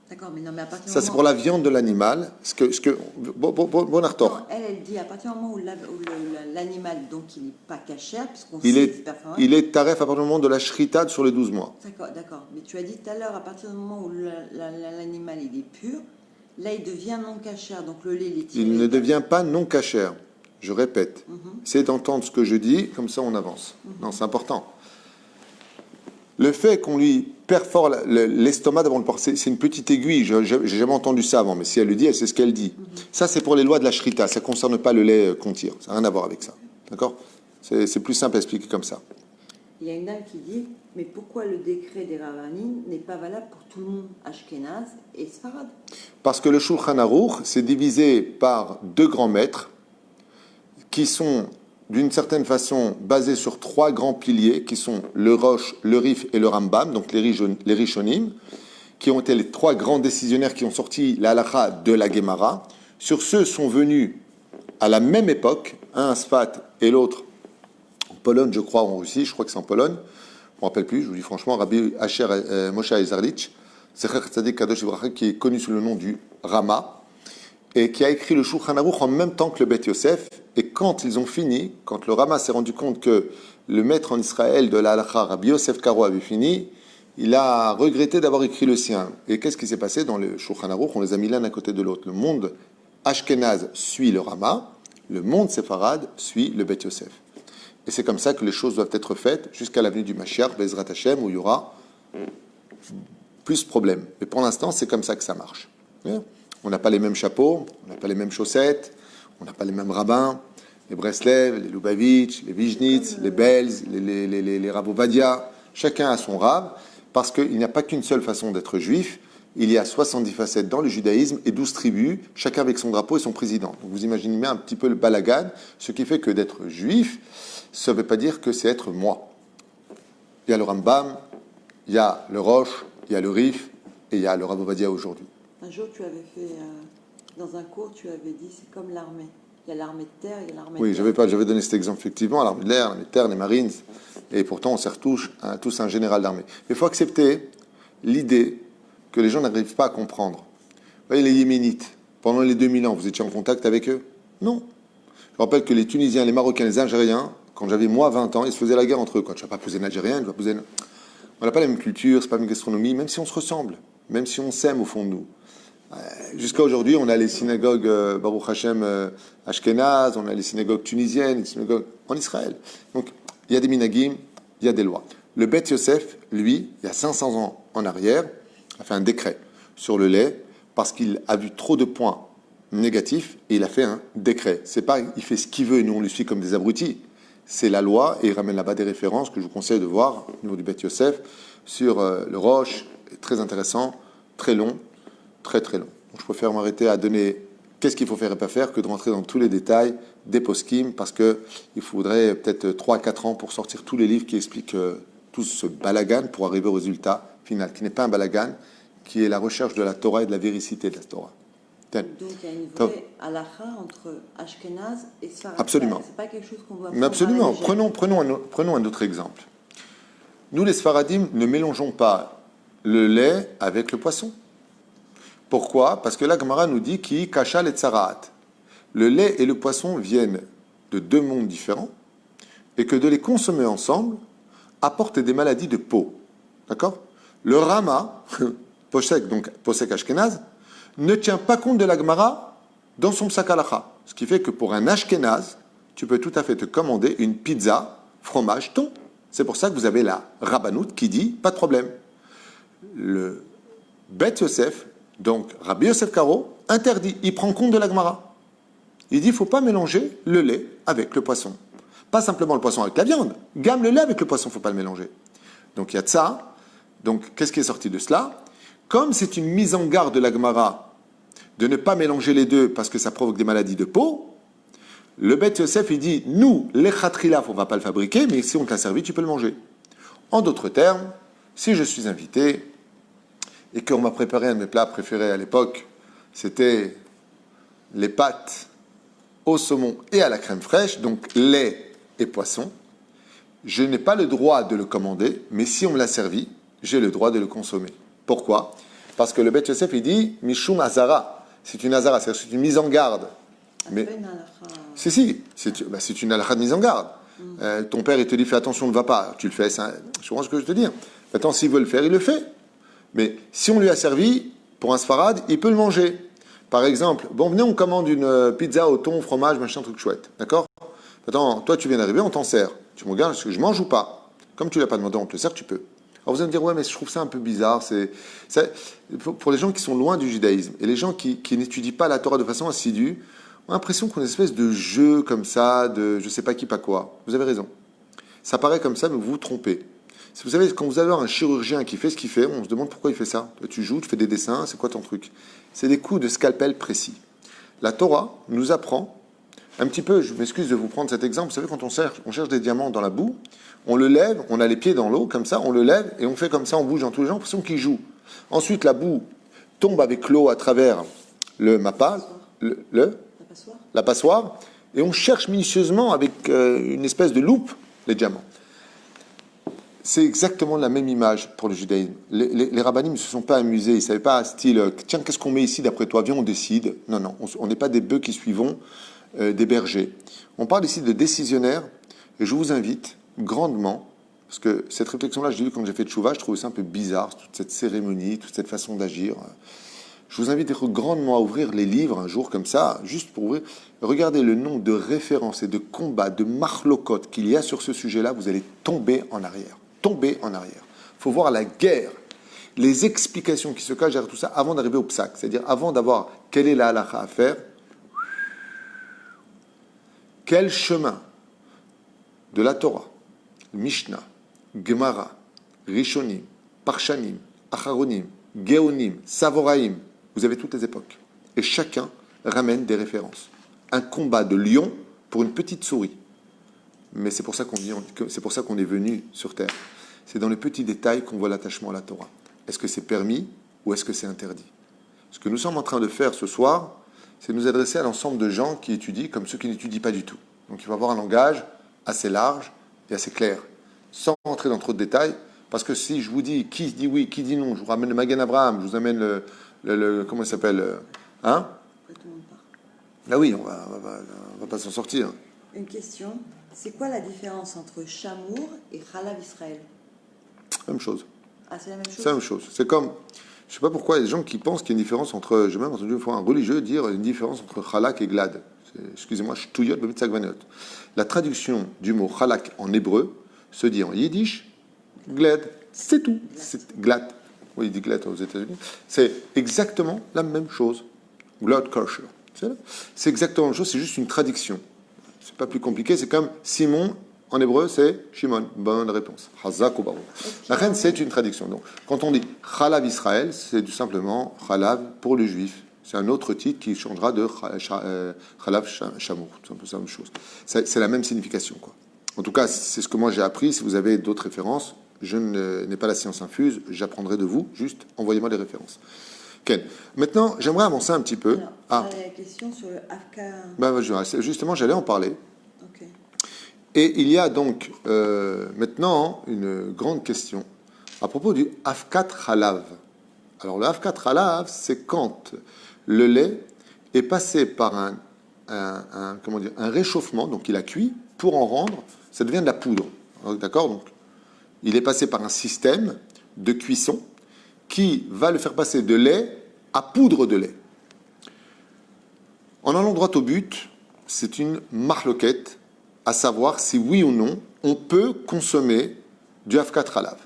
D'accord, mais non, mais à partir du ça, moment... c'est pour la viande de l'animal. Bon artor. Elle dit, à partir du moment où l'animal, donc, il n'est pas cachère, puisqu'on il sait est perforé. Il est taref à partir du moment de la shrita sur les 12 mois. D'accord. Mais tu as dit tout à l'heure, à partir du moment où l'animal, il est pur, là, il devient non cachère. Donc, le lait, il ne devient pas non cachère. Je répète, c'est d'entendre ce que je dis, comme ça on avance. Non, c'est important. Le fait qu'on lui perfore l'estomac devant le porc, c'est une petite aiguille. J'ai jamais entendu ça avant, mais si elle le dit, elle sait ce qu'elle dit. Ça, c'est pour les lois de la shrita. Ça ne concerne pas le lait qu'on tire. Ça n'a rien à voir avec ça. D'accord? C'est plus simple à expliquer comme ça. Il y a une dame qui dit, mais pourquoi le décret des Ravanim n'est pas valable pour tout le monde, Ashkenaz et Sfarad? Parce que le Shulchan Aruch, c'est divisé par deux grands maîtres qui sont, d'une certaine façon, basés sur trois grands piliers, qui sont le Rosh, le Rif et le Rambam, donc les Rishonim, qui ont été les trois grands décisionnaires qui ont sorti la halakha de la Gemara. Sur ceux sont venus à la même époque, un à Sfat et l'autre en Pologne, je crois, en Russie, je crois que c'est en Pologne, je ne me rappelle plus, je vous dis franchement, Rabbi Asher Moshe Ezerlich, Zecher Tzadik Kadosh Ibrahim, qui est connu sous le nom du Rama, et qui a écrit le Shulchan Aruch en même temps que le Beth Yosef. Et quand ils ont fini, quand le Rama s'est rendu compte que le maître en Israël de la halakha, Rabbi Yosef Karo, avait fini, il a regretté d'avoir écrit le sien. Et qu'est-ce qui s'est passé dans le Shulchan Aruch? On les a mis l'un à côté de l'autre. Le monde Ashkenaz suit le Rama, le monde Séfarade suit le Beth Yosef. Et c'est comme ça que les choses doivent être faites jusqu'à l'avenue du Mashiach, Bezrat Hashem, où il y aura plus de problèmes. Mais pour l'instant, c'est comme ça que ça marche. On n'a pas les mêmes chapeaux, on n'a pas les mêmes chaussettes, on n'a pas les mêmes rabbins, les Breslev, les Lubavitch, les Vizhnitz, les Belz, les Rav Ovadia. Chacun a son rab, parce qu'il n'y a pas qu'une seule façon d'être juif. Il y a 70 facettes dans le judaïsme et 12 tribus, chacun avec son drapeau et son président. Donc vous imaginez bien un petit peu le balagan, ce qui fait que d'être juif, ça ne veut pas dire que c'est être moi. Il y a le Rambam, il y a le Rosh, il y a le Rif et il y a le Rav Ovadia aujourd'hui. Un jour, tu avais fait, dans un cours, tu avais dit, c'est comme l'armée. Il y a l'armée de terre, il y a l'armée de terre. J'avais donné cet exemple, effectivement, l'armée de l'air, l'armée de terre, les Marines, et pourtant on sert tous un général d'armée. Mais il faut accepter l'idée que les gens n'arrivent pas à comprendre. Vous voyez, les Yéménites, pendant les 2000 ans, vous étiez en contact avec eux? Non. Je rappelle que les Tunisiens, les Marocains, les Algériens, quand j'avais moi 20 ans, ils se faisaient la guerre entre eux. Quand tu ne vas pas poser un Algérien, tu vas poser... On n'a pas la même culture, c'est pas la même gastronomie, même si on se ressemble, même si on s'aime au fond de nous. Jusqu'à aujourd'hui, on a les synagogues Baruch Hashem Ashkenaz, on a les synagogues tunisiennes, les synagogues en Israël. Donc, il y a des minagim, il y a des lois. Le Beth Yosef, lui, il y a 500 ans en arrière, a fait un décret sur le lait parce qu'il a vu trop de points négatifs et il a fait un décret. C'est pas, il fait ce qu'il veut et nous on le suit comme des abrutis. C'est la loi et il ramène là-bas des références que je vous conseille de voir au niveau du Beth Yosef sur le Rosh, très intéressant, très long, très très long. Donc, je préfère m'arrêter à donner qu'est-ce qu'il faut faire et pas faire que de rentrer dans tous les détails des poskim parce qu'il faudrait peut-être 3-4 ans pour sortir tous les livres qui expliquent tout ce balagan pour arriver au résultat final, qui n'est pas un balagan, qui est la recherche de la Torah et de la véricité de la Torah. Donc il y a une vraie halakha entre Ashkenaz et Sfarad. Absolument. C'est pas quelque chose qu'on doit Absolument. Prenons un autre exemple. Nous, les Sfaradim, ne mélangeons pas le lait avec le poisson. Pourquoi? Parce que la Gemara nous dit qui kachal et tsaraat. Le lait et le poisson viennent de deux mondes différents et que de les consommer ensemble apporte des maladies de peau. D'accord? Le Rama, Posek, donc Posek Ashkenaz, ne tient pas compte de la Gemara dans son psak halakha. Ce qui fait que pour un Ashkenaz, tu peux tout à fait te commander une pizza, fromage, thon. C'est pour ça que vous avez la Rabbanout qui dit, pas de problème. Le Beth Yosef, donc Rabbi Yosef Karo, interdit, il prend compte de la Gemara. Il dit, il ne faut pas mélanger le lait avec le poisson. Pas simplement le poisson avec la viande, gamme le lait avec le poisson, il ne faut pas le mélanger. Donc il y a de ça. Donc qu'est-ce qui est sorti de cela? Comme c'est une mise en garde de la Gemara de ne pas mélanger les deux parce que ça provoque des maladies de peau, le Beth Yosef, il dit, nous, les khatrilaf, on ne va pas le fabriquer, mais si on te l'a servi, tu peux le manger. En d'autres termes, si je suis invité et qu'on m'a préparé un de mes plats préférés à l'époque, c'était les pâtes au saumon et à la crème fraîche, donc lait et poisson, je n'ai pas le droit de le commander, mais si on me l'a servi, j'ai le droit de le consommer. Pourquoi? Parce que le Beth Yosef, il dit Mishum Azara. C'est une Azara, c'est une mise en garde. Mais c'est une halakha de mise en garde. Ton père, il te dit fais attention, ne va pas. Tu le fais, je comprends ce que je veux te dire. Maintenant, s'il veut le faire, il le fait. Mais si on lui a servi, pour un Sfarad, il peut le manger. Par exemple, bon, venez, on commande une pizza au thon, fromage, machin, truc chouette. D'accord? Attends, toi, tu viens d'arriver, on t'en sert. Tu me regardes, est-ce que je mange ou pas? Comme tu ne l'as pas demandé, on te le sert, tu peux. Alors vous allez me dire, ouais, mais je trouve ça un peu bizarre. Pour les gens qui sont loin du judaïsme et les gens qui n'étudient pas la Torah de façon assidue, ont l'impression qu'on a une espèce de jeu comme ça, de je sais pas qui, pas quoi. Vous avez raison. Ça paraît comme ça, mais vous vous trompez. Vous savez, quand vous avez un chirurgien qui fait ce qu'il fait, on se demande pourquoi il fait ça. Tu joues, tu fais des dessins, c'est quoi ton truc? C'est des coups de scalpel précis. La Torah nous apprend un petit peu, je m'excuse de vous prendre cet exemple, vous savez, quand on cherche des diamants dans la boue, on le lève, on a les pieds dans l'eau, comme ça, on le lève, et on fait comme ça, on bouge dans tous les gens, l'impression qu'il joue. Ensuite, la boue tombe avec l'eau à travers le mappa, la passoire, et on cherche minutieusement avec une espèce de loupe les diamants. C'est exactement la même image pour le judaïsme. Les rabbinim ne se sont pas amusés, ils ne savaient pas, style, tiens, qu'est-ce qu'on met ici d'après toi? Viens, on décide. Non, non, on n'est pas des bœufs qui suivons des bergers. On parle ici de décisionnaires, et je vous invite grandement, parce que cette réflexion-là, je l'ai vue quand j'ai fait Tchouva, je trouvais ça un peu bizarre, toute cette cérémonie, toute cette façon d'agir. Je vous invite grandement à ouvrir les livres un jour comme ça, juste pour ouvrir. Regardez le nombre de références et de combats, de marlokot qu'il y a sur ce sujet-là, vous allez tomber en arrière. Tomber en arrière. Il faut voir la guerre, les explications qui se cachent derrière tout ça avant d'arriver au psak, c'est-à-dire avant d'avoir quelle est la halakha à faire, quel chemin de la Torah, Mishnah, Gemara, Rishonim, Parshanim, Acharonim, Geonim, Savoraim, vous avez toutes les époques. Et chacun ramène des références. Un combat de lion pour une petite souris. Mais c'est pour ça qu'on est venu sur Terre. C'est dans les petits détails qu'on voit l'attachement à la Torah. Est-ce que c'est permis ou est-ce que c'est interdit? Ce que nous sommes en train de faire ce soir, c'est nous adresser à l'ensemble de gens qui étudient comme ceux qui n'étudient pas du tout. Donc il faut avoir un langage assez large et assez clair, sans rentrer dans trop de détails, parce que si je vous dis qui dit oui, qui dit non, je vous ramène le Magen Abraham, je vous amène le comment il s'appelle, hein? Ah oui, on va pas s'en sortir. Une question, c'est quoi la différence entre chamour et Chalav Israël? Même chose. Ah, c'est la même chose? C'est la même chose. C'est comme, je sais pas pourquoi il y a des gens qui pensent qu'il y a une différence entre, j'ai même entendu une fois un religieux dire une différence entre Chalak et Glad. Excusez-moi, Shtuyot b'mitzagvanot. La traduction du mot Chalak en hébreu se dit en yiddish, Glad, c'est tout. C'est Glad. Oui, il dit Glad aux États-Unis. C'est exactement la même chose. Glad kosher. C'est exactement la même chose, c'est juste une traduction. C'est pas plus compliqué, c'est comme Simon, en hébreu, c'est Shimon. Bonne réponse. Hazak ou Baruch. La reine, c'est une traduction. Donc, quand on dit Chalav Israël, c'est tout simplement Chalav pour les Juifs. C'est un autre titre qui changera de Chalav Shamour. C'est un peu la même chose. C'est la même signification, quoi. En tout cas, c'est ce que moi j'ai appris. Si vous avez d'autres références, je n'ai pas la science infuse, j'apprendrai de vous. Juste, envoyez-moi des références. Ken. Maintenant, j'aimerais avancer un petit peu. Alors, la question sur le Afka. Justement, j'allais en parler. Okay. Et il y a donc maintenant une grande question à propos du Afkat Chalav. Alors, le Afkat Chalav, c'est quand le lait est passé par un réchauffement, donc il a cuit, pour en rendre, ça devient de la poudre. D'accord? Donc, il est passé par un système de cuisson qui va le faire passer de lait à poudre de lait. En allant droit au but, c'est une marloquette, à savoir si oui ou non, on peut consommer du Afkat Chalav.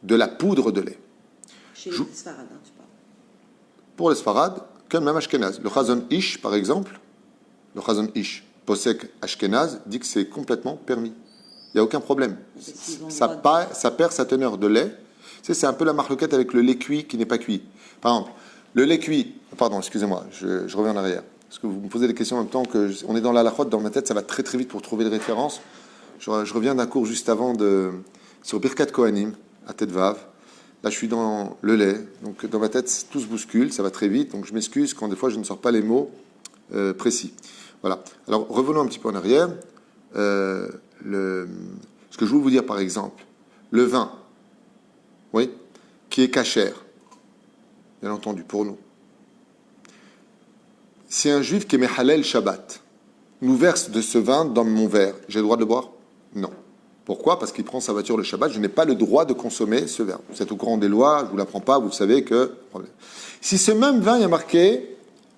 De la poudre de lait. Chez les Sfarad, tu parles. Pour les Sfarad, comme même Ashkenaz. Le Chazon Ish, par exemple, le Chazon Ish, Posek Ashkenaz, dit que c'est complètement permis. Il n'y a aucun problème. Ça perd sa teneur de lait. C'est un peu la marloquette avec le lait cuit qui n'est pas cuit. Par exemple, le lait cuit... Pardon, excusez-moi, je reviens en arrière. Parce que vous me posez des questions en même temps que... On est dans la halachot, dans ma tête, ça va très très vite pour trouver des références. Je reviens d'un cours juste avant sur Birkat Kohanim, à Tête Vav. Là, je suis dans le lait. Donc, dans ma tête, tout se bouscule, ça va très vite. Donc, je m'excuse quand des fois, je ne sors pas les mots précis. Voilà. Alors, revenons un petit peu en arrière. Ce que je veux vous dire, par exemple, le vin, oui, qui est cachère, bien entendu, pour nous. Si un juif qui est Mehalel Shabbat nous verse de ce vin dans mon verre, j'ai le droit de le boire? Non. Pourquoi? Parce qu'il prend sa voiture le Shabbat, je n'ai pas le droit de consommer ce vin. Vous êtes au courant des lois, je ne vous l'apprends pas, vous savez que... Si ce même vin est marqué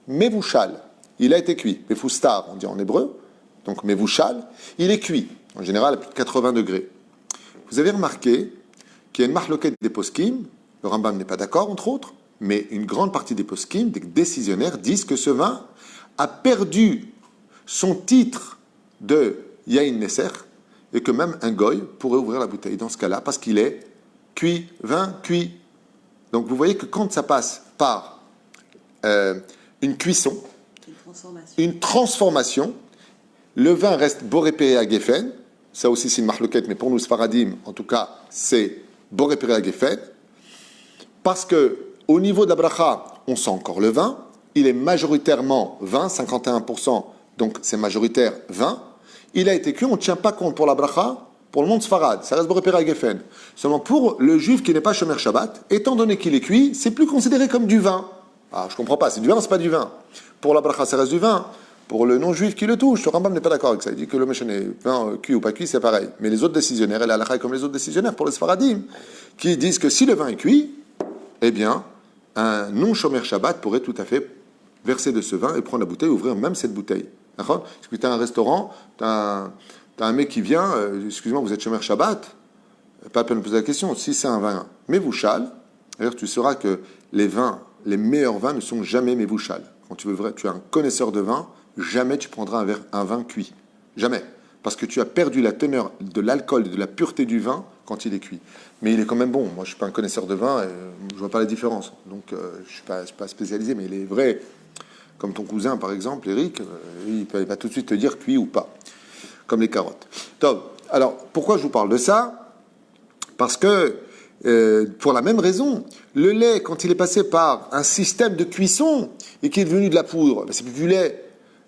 Mevouchal, il a été cuit, Mefoustar, on dit en hébreu, donc Mevouchal, il est cuit, en général à plus de 80 degrés. Vous avez remarqué qu'il y a une mahloket des poskim, le Rambam n'est pas d'accord, entre autres, mais une grande partie des poskim, des décisionnaires, disent que ce vin a perdu son titre de Yain Nesser, et que même un goy pourrait ouvrir la bouteille dans ce cas-là, parce qu'il est cuit, vin cuit. Donc vous voyez que quand ça passe par une cuisson, une transformation, le vin reste borépéré à Geffen, ça aussi c'est une mahloket, mais pour nous, Sfaradim, en tout cas, c'est borépéré à Geffen, parce que au niveau de la bracha, on sent encore le vin, il est majoritairement vin, 51%, donc c'est majoritaire vin. Il a été cuit, on ne tient pas compte pour la bracha, pour le monde Sfarad, ça reste borépéré à Geffen. Seulement pour le juif qui n'est pas Shomer Shabbat, étant donné qu'il est cuit, c'est plus considéré comme du vin. Ah, je ne comprends pas, c'est du vin, c'est pas du vin. Pour la bracha, ça reste du vin. Pour le non-juif qui le touche, le Rambam n'est pas d'accord avec ça. Il dit que le méchant est vin cuit ou pas cuit, c'est pareil. Mais les autres décisionnaires, et la halakha est comme les autres décisionnaires pour les Sfaradim, qui disent que si le vin est cuit, eh bien, un non-shomer Shabbat pourrait tout à fait verser de ce vin et prendre la bouteille, ouvrir même cette bouteille. D'accord ? Parce que tu as un restaurant, tu as un mec qui vient, excuse-moi, vous êtes shomer Shabbat, pas la peine de poser la question. Si c'est un vin mévouchal, d'ailleurs tu sauras que les meilleurs vins ne sont jamais mévouchal. Quand tu es un connaisseur de vin, jamais tu prendras un vin cuit. Jamais. Parce que tu as perdu la teneur de l'alcool et de la pureté du vin quand il est cuit. Mais il est quand même bon. Moi, je ne suis pas un connaisseur de vin, et je ne vois pas la différence. Donc, je ne suis pas spécialisé, mais il est vrai. Comme ton cousin, par exemple, Eric, il va tout de suite te dire cuit ou pas. Comme les carottes. Top. Alors, pourquoi je vous parle de ça ? Parce que, pour la même raison, le lait, quand il est passé par un système de cuisson et qui est devenu de la poudre, c'est plus du lait.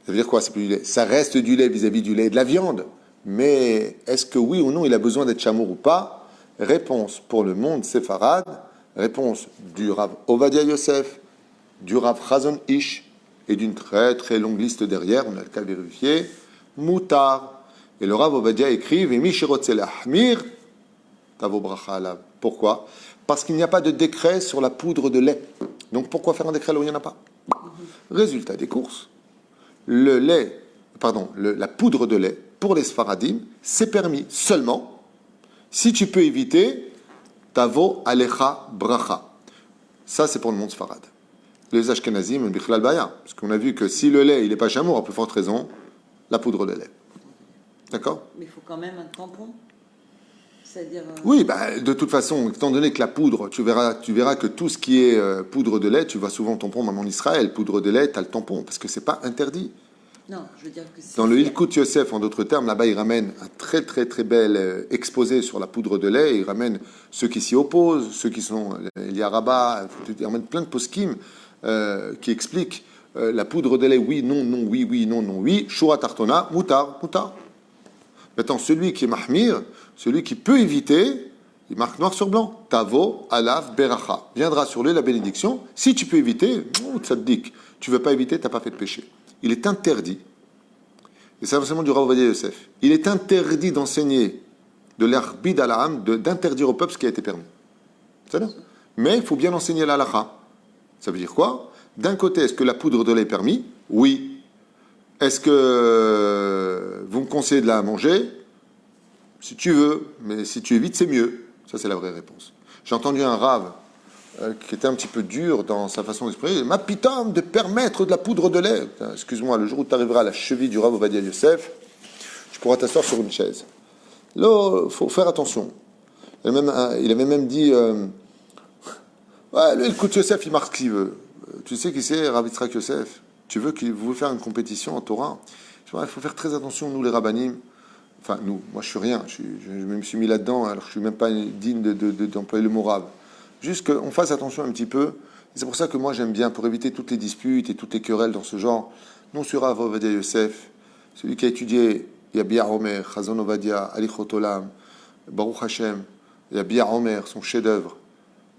Ça veut dire quoi, c'est plus du lait ? Ça reste du lait vis-à-vis du lait et de la viande. Mais est-ce que oui ou non, il a besoin d'être chamour ou pas ? Réponse pour le monde séfarade. Réponse du Rav Ovadia Yosef, du Rav Chazon Ish et d'une très très longue liste derrière, on a le cas vérifié. Moutar. Et le Rav Ovadia écrit Vemi shirotze lahmir tavo bracha alav. Pourquoi ? Parce qu'il n'y a pas de décret sur la poudre de lait. Donc pourquoi faire un décret là où il n'y en a pas ? Résultat des courses. La poudre de lait, pour les Sfaradim, c'est permis seulement si tu peux éviter Tavo Alecha Bracha. Ça, c'est pour le monde Sfarad. Les Ashkenazim, Bichlal Baya. Parce qu'on a vu que si le lait, il n'est pas chamour, à plus forte raison, la poudre de lait. D'accord ? Mais il faut quand même un tampon. C'est-à-dire... Oui, de toute façon, étant donné que la poudre, tu verras que tout ce qui est poudre de lait, tu vois souvent tampon, même en Israël, poudre de lait, tu as le tampon, parce que c'est pas interdit. Non, je veux dire que dans le Hilkut Yosef, en d'autres termes, là-bas, il ramène un très très très bel exposé sur la poudre de lait. Il ramène ceux qui s'y opposent, ceux qui sont Eliaraba, il ramène plein de poskim qui expliquent la poudre de lait, oui, non, non, oui, oui, non, non, oui. Shura Tartona, moutar, moutar. Maintenant, celui qui est mahmir, celui qui peut éviter, il marque noir sur blanc. Tavo, alav, beracha. Viendra sur lui la bénédiction. Si tu peux éviter, tzaddik. Tu ne veux pas éviter, tu n'as pas fait de péché. Il est interdit, et c'est l'enseignement du Rav Ovadia Yosef, il est interdit d'enseigner de l'arbid à l'âme, d'interdire au peuple ce qui a été permis. C'est ça ? Mais il faut bien enseigner la halakha. Ça veut dire quoi ? D'un côté, est-ce que la poudre de lait est permis ? Oui. Est-ce que vous me conseillez de la manger ? Si tu veux, mais si tu évites, c'est mieux. Ça, c'est la vraie réponse. J'ai entendu un Rav qui était un petit peu dur dans sa façon d'exprimer, ma pitam de permettre de la poudre de lait. Excuse-moi, le jour où tu arriveras à la cheville du Rav Ovadia Yosef, tu pourras t'asseoir sur une chaise. Là, il faut faire attention. Il avait même dit, ouais, le Hilkut Yosef, il marque ce qu'il veut. Tu sais qui c'est, Rav Yitzhak Yosef ? Tu veux qu'il vous faire une compétition en Torah ? Il faut faire très attention, nous les rabbanim. Enfin, nous, moi je suis rien, je me suis mis là-dedans, alors je suis même pas digne d'employer le mot Rav. Juste qu'on fasse attention un petit peu. Et c'est pour ça que moi j'aime bien, pour éviter toutes les disputes et toutes les querelles dans ce genre, non sur Rav Ovadia Yosef, celui qui a étudié Yabia Omer, Chazon Ovadia, Alichot Olam, Baruch Hashem, Yabia Omer, son chef-d'œuvre.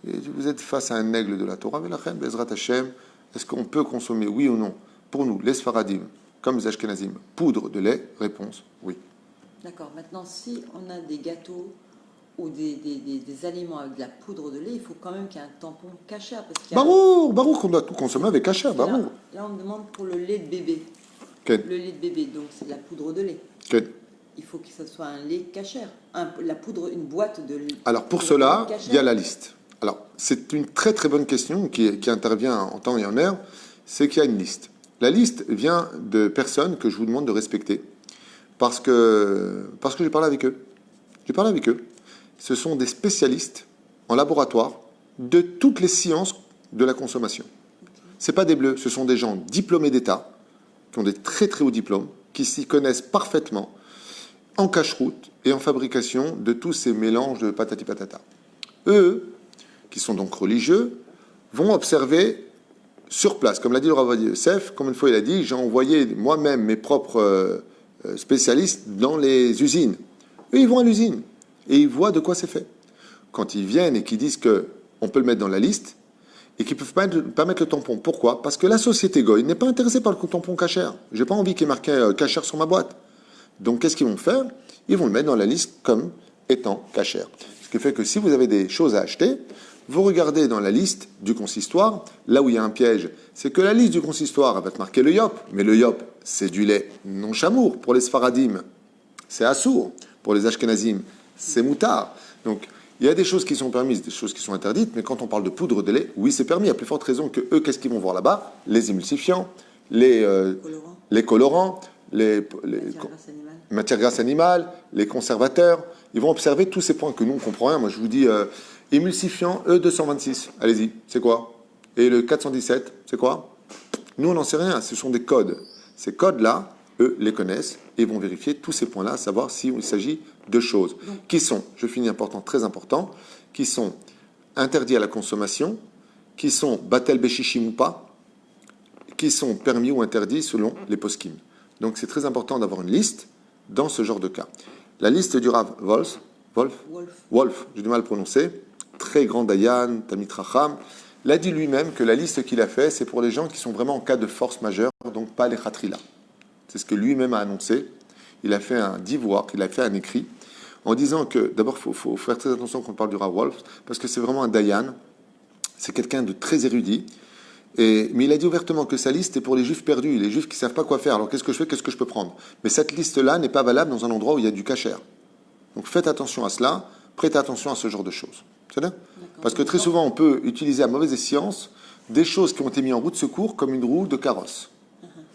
Et vous êtes face à un aigle de la Torah, Velachem, Bezrat Hashem, est-ce qu'on peut consommer, oui ou non, pour nous, les Sfaradim, comme les Ashkenazim, poudre de lait ? Réponse, oui. D'accord. Maintenant, si on a des gâteaux ou des aliments avec de la poudre de lait, il faut quand même qu'il y ait un tampon kasher. Baruch, on doit tout consommer avec kasher, baruch. Là, on me demande pour le lait de bébé. Quel? Le lait de bébé, donc c'est de la poudre de lait. Quel? il faut que ce soit un lait cachère, la poudre, une boîte de lait. Alors pour cela, il y a la liste. Alors c'est une très très bonne question qui intervient en temps et en heure, c'est qu'il y a une liste. La liste vient de personnes que je vous demande de respecter parce que j'ai parlé avec eux. J'ai parlé avec eux. Ce sont des spécialistes en laboratoire de toutes les sciences de la consommation. Ce n'est pas des bleus, ce sont des gens diplômés d'État, qui ont des très très hauts diplômes, qui s'y connaissent parfaitement en cache-route et en fabrication de tous ces mélanges de patati patata. Eux, qui sont donc religieux, vont observer sur place. Comme l'a dit le Rav Ovadia Yosef, comme une fois il a dit, j'ai envoyé moi-même mes propres spécialistes dans les usines. Eux, ils vont à l'usine et ils voient de quoi c'est fait. Quand ils viennent et qu'ils disent qu'on peut le mettre dans la liste et qu'ils ne peuvent pas mettre le tampon. Pourquoi? Parce que la société Goy n'est pas intéressée par le tampon cachère. Je n'ai pas envie qu'il y ait marqué cachère sur ma boîte. Donc, qu'est-ce qu'ils vont faire? Ils vont le mettre dans la liste comme étant cachère. Ce qui fait que si vous avez des choses à acheter, vous regardez dans la liste du consistoire, là où il y a un piège, c'est que la liste du consistoire, elle va te marquer le yop. Mais le yop, c'est du lait non chamour. Pour les sfaradim, c'est assour. Pour les ashkenazim, c'est moutard. Donc, il y a des choses qui sont permises, des choses qui sont interdites, mais quand on parle de poudre de lait, oui, c'est permis. À plus forte raison que eux, qu'est-ce qu'ils vont voir là-bas? Les émulsifiants, les colorants, les matières grasses animales, les conservateurs. Ils vont observer tous ces points que nous, on ne comprend rien. Moi, je vous dis, émulsifiant E226, allez-y, c'est quoi? Et le 417, c'est quoi? Nous, on n'en sait rien. Ce sont des codes. Ces codes-là, eux, les connaissent et vont vérifier tous ces points-là, savoir s'il s'agit de choses qui sont, je finis important, très important, qui sont interdits à la consommation, qui sont batel béchichim ou pas, qui sont permis ou interdits selon les poskim. Donc c'est très important d'avoir une liste dans ce genre de cas. La liste du Rav Wolf, j'ai du mal à prononcer, très grand Dayan, Tamit Racham, l'a dit lui-même que la liste qu'il a fait, c'est pour les gens qui sont vraiment en cas de force majeure, donc pas les khatrila. C'est ce que lui-même a annoncé. Il a fait un divoire, il a fait un écrit, en disant que, d'abord, il faut faire très attention quand on parle du Rav Wolf, parce que c'est vraiment un Dayan, c'est quelqu'un de très érudit, mais il a dit ouvertement que sa liste est pour les juifs perdus, les juifs qui ne savent pas quoi faire. Alors qu'est-ce que je fais, qu'est-ce que je peux prendre? Mais cette liste-là n'est pas valable dans un endroit où il y a du kasher. Donc faites attention à cela, prêtez attention à ce genre de choses. C'est ça? Parce que très souvent, on peut utiliser à mauvaise escience des choses qui ont été mises en roue de secours comme une roue de carrosse.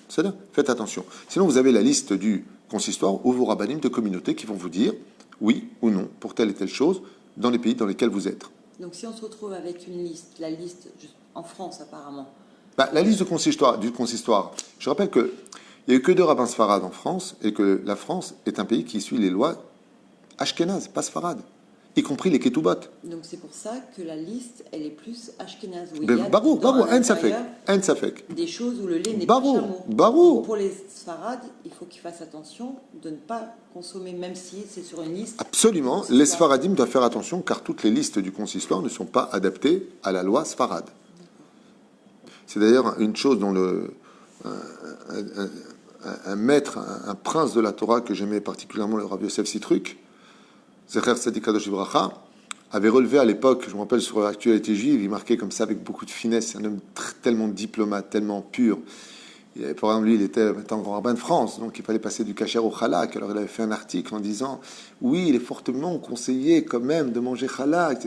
C'est ça? Faites attention. Sinon, vous avez la liste du consistoire ou vos rabbinim de communauté qui vont vous dire oui ou non pour telle et telle chose dans les pays dans lesquels vous êtes. Donc si on se retrouve avec une liste, la liste en France apparemment. La liste du consistoire, je rappelle qu'il n'y a eu que 2 rabbins sfarades en France et que la France est un pays qui suit les lois ashkénazes, pas sfarades, y compris les ketubot. Donc c'est pour ça que la liste, elle est plus ashkénaze. Barou, un safek. Des choses où le lait n'est pas chameau. Barou. Pour les sfarades, il faut qu'ils fassent attention de ne pas consommer, même si c'est sur une liste. Absolument, les sfaradim doivent faire attention car toutes les listes du consistoire ne sont pas adaptées à la loi sfarade. C'est d'ailleurs une chose dont un maître, un prince de la Torah que j'aimais particulièrement, le Rav Yosef Sitruk, Zecher Tzadik Kadosh Livracha, avait relevé à l'époque, je me rappelle sur l'actualité juive, il marquait comme ça avec beaucoup de finesse, c'est un homme tellement diplomate, tellement pur. Et, par exemple, lui, il était un grand rabbin de France, donc il fallait passer du kasher au halak. Alors il avait fait un article en disant oui, il est fortement conseillé quand même de manger halak.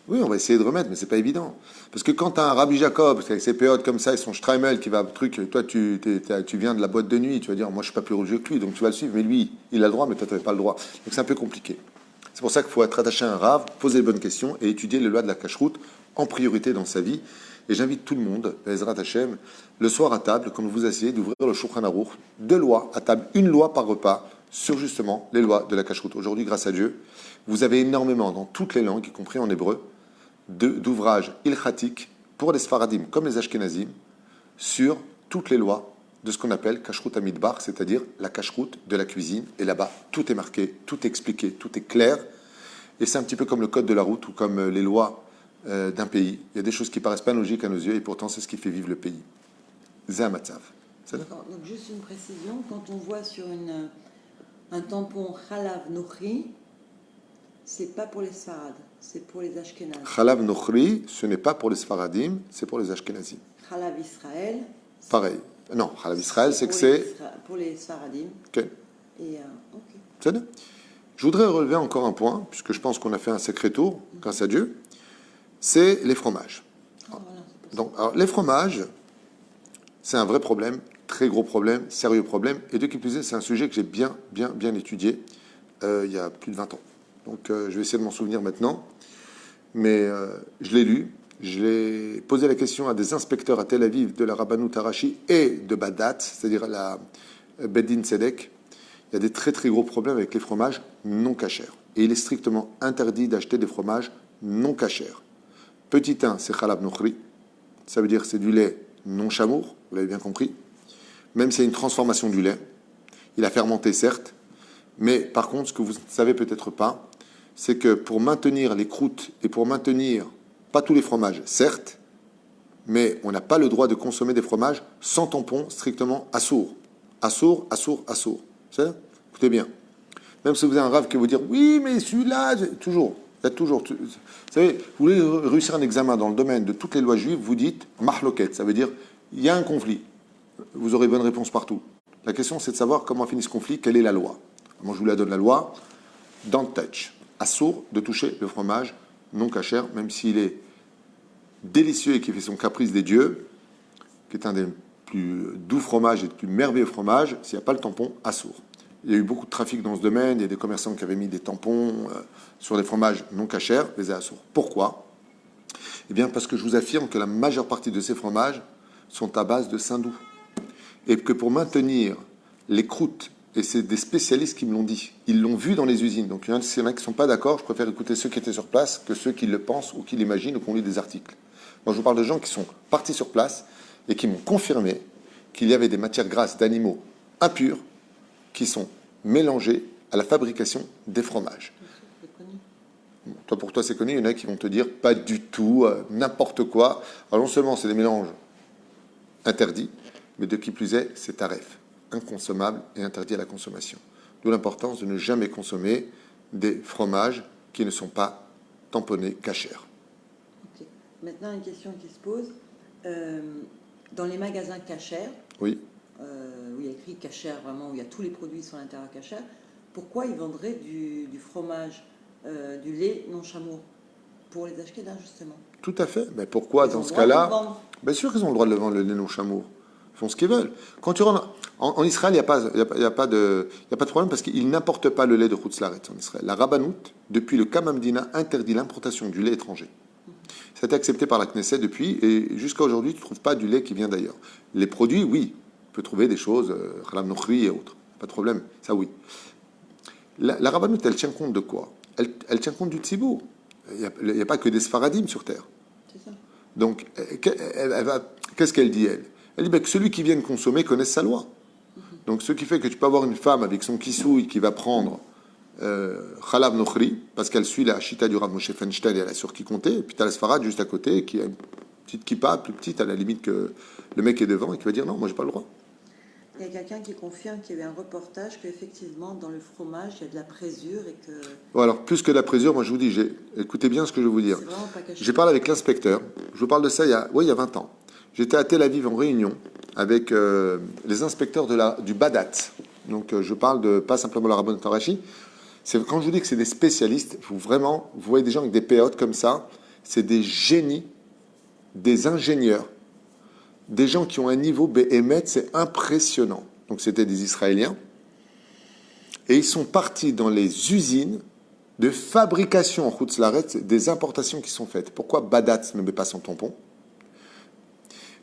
Oui, on va essayer de remettre, mais c'est pas évident. Parce que quand tu as un Rabbi Jacob, avec ses périodes comme ça, et son Streimel qui va toi tu viens de la boîte de nuit, tu vas dire moi je suis pas plus religieux que lui, donc tu vas le suivre, mais lui, il a le droit, mais toi tu n'avais pas le droit. Donc c'est un peu compliqué. C'est pour ça qu'il faut être attaché à un Rav, poser les bonnes questions et étudier les lois de la cache-route en priorité dans sa vie. Et j'invite tout le monde, Ezrat Hashem, le soir à table, quand vous vous asseyez, d'ouvrir le Shulchan Aruch, 2 lois à table, 1 loi par repas, sur justement les lois de la cache-route. Aujourd'hui, grâce à Dieu, vous avez énormément, dans toutes les langues, y compris en hébreu, d'ouvrages ilchatik pour les Sfaradim comme les Ashkenazim, sur toutes les lois de ce qu'on appelle cache-route amidbar, c'est-à-dire la cache-route de la cuisine. Et là-bas, tout est marqué, tout est expliqué, tout est clair. Et c'est un petit peu comme le code de la route ou comme les lois d'un pays. Il y a des choses qui paraissent pas logiques à nos yeux et pourtant c'est ce qui fait vivre le pays. Zamatzav. D'accord. Donc juste une précision, quand on voit sur un tampon Chalav Nochri, c'est pas pour les Sfarades, c'est pour les Ashkénazes. Chalav Nochri, ce n'est pas pour les Sfaradim, c'est pour les Ashkénazim. Chalav Israël. Pareil. Non, Chalav Israël, c'est que c'est pour les Sfaradim. Ok. Et ok. Je voudrais relever encore un point, puisque je pense qu'on a fait un sacré tour, grâce à Dieu, c'est les fromages. Donc, alors, les fromages, c'est un vrai problème, très gros problème, sérieux problème, et de qui plus est, c'est un sujet que j'ai bien étudié il y a plus de 20 ans. Donc, je vais essayer de m'en souvenir maintenant, mais je l'ai lu, je l'ai posé la question à des inspecteurs à Tel Aviv de la Rabbanout Arashi et de Badat, c'est-à-dire la Beddin Tzedek. Il y a des très gros problèmes avec les fromages non cachers. Et il est strictement interdit d'acheter des fromages non cachers. Petit 1, c'est Khalab Nokhri. Ça veut dire que c'est du lait non chamour, vous l'avez bien compris. Même s'il y a une transformation du lait. Il a fermenté, certes. Mais par contre, ce que vous ne savez peut-être pas, c'est que pour maintenir les croûtes et pour maintenir, pas tous les fromages, certes, mais on n'a pas le droit de consommer des fromages sans tampon, strictement assourd. Assourd. Écoutez bien. Même si vous avez un rave qui va vous dire oui, mais celui-là, toujours. Il y a toujours. Vous savez, vous voulez réussir un examen dans le domaine de toutes les lois juives, vous dites mahloket, ça veut dire il y a un conflit. Vous aurez bonne réponse partout. La question, c'est de savoir comment finit ce conflit, quelle est la loi. Moi, je vous la donne la loi. Don't touch. Assourd de toucher le fromage non cachère, même s'il est délicieux et qui fait son caprice des dieux, qui est un des plus doux fromages et des plus merveilleux fromages, s'il n'y a pas le tampon, assourd. Il y a eu beaucoup de trafic dans ce domaine, il y a des commerçants qui avaient mis des tampons sur les fromages non cachers, les assourds. Pourquoi ? Eh bien, parce que je vous affirme que la majeure partie de ces fromages sont à base de saindoux. Et que pour maintenir les croûtes, et c'est des spécialistes qui me l'ont dit, ils l'ont vu dans les usines. Donc, il y en a qui ne sont pas d'accord, je préfère écouter ceux qui étaient sur place que ceux qui le pensent ou qui l'imaginent ou qui ont lu des articles. Moi, je vous parle de gens qui sont partis sur place et qui m'ont confirmé qu'il y avait des matières grasses d'animaux impures qui sont mélangées à la fabrication des fromages. Bon, pour toi, c'est connu. Il y en a qui vont te dire pas du tout, n'importe quoi. Alors, non seulement c'est des mélanges interdits, mais de qui plus est, c'est taref, inconsommable et interdit à la consommation. D'où l'importance de ne jamais consommer des fromages qui ne sont pas tamponnés cachers. Okay. Maintenant, une question qui se pose. Dans les magasins cachers, oui. Où il y a écrit cachère, vraiment, où il y a tous les produits sur l'intérieur cachère, pourquoi ils vendraient du fromage, du lait non chamour pour les acheter là, justement? Tout à fait. Mais pourquoi, dans ce cas-là? Bien sûr qu'ils ont le droit de le vendre, le lait non chamour. Ils font ce qu'ils veulent. Quand tu rentres en Israël, il n'y a pas de problème parce qu'ils n'importent pas le lait de Chutzlaret en Israël. La Rabbanout, depuis le Kamamdina, interdit l'importation du lait étranger. Ça a été accepté par la Knesset depuis, et jusqu'à aujourd'hui, tu ne trouves pas du lait qui vient d'ailleurs. Les produits, oui. Tu peux trouver des choses, Khalam Nokhri et autres. Pas de problème, ça oui. La Rabbanout, elle tient compte de quoi? Elle tient compte du Tzibour. Il n'y a pas que des Sfaradim sur Terre. C'est ça. Donc, qu'est-ce qu'elle dit, elle? Elle dit que celui qui vient consommer connaisse sa loi. Donc, ce qui fait que tu peux avoir une femme avec son kissouille qui va prendre Khalab Nokhri, parce qu'elle suit la Chita du Rav Moshe Feinstein et elle a sur qui compter, et puis tu as la Sfarad juste à côté, qui a une petite kippa, plus petite, à la limite que le mec est devant, et qui va dire non, moi j'ai pas le droit. Il y a quelqu'un qui confirme qu'il y avait un reportage qu'effectivement, dans le fromage, il y a de la présure et que... Bon, alors, plus que de la présure, moi je vous dis, écoutez bien ce que je vais vous dire. J'ai parlé avec l'inspecteur, je vous parle de ça il y a 20 ans. J'étais à Tel Aviv en réunion avec les inspecteurs du Badat. Donc je parle de pas simplement la Rabbanout Arashi. Quand je vous dis que c'est des spécialistes, vous voyez des gens avec des péotes comme ça, c'est des génies, des ingénieurs, des gens qui ont un niveau béhémet, c'est impressionnant. Donc c'était des Israéliens. Et ils sont partis dans les usines de fabrication en Chutzlaret des importations qui sont faites. Pourquoi Badat ne met pas son tampon?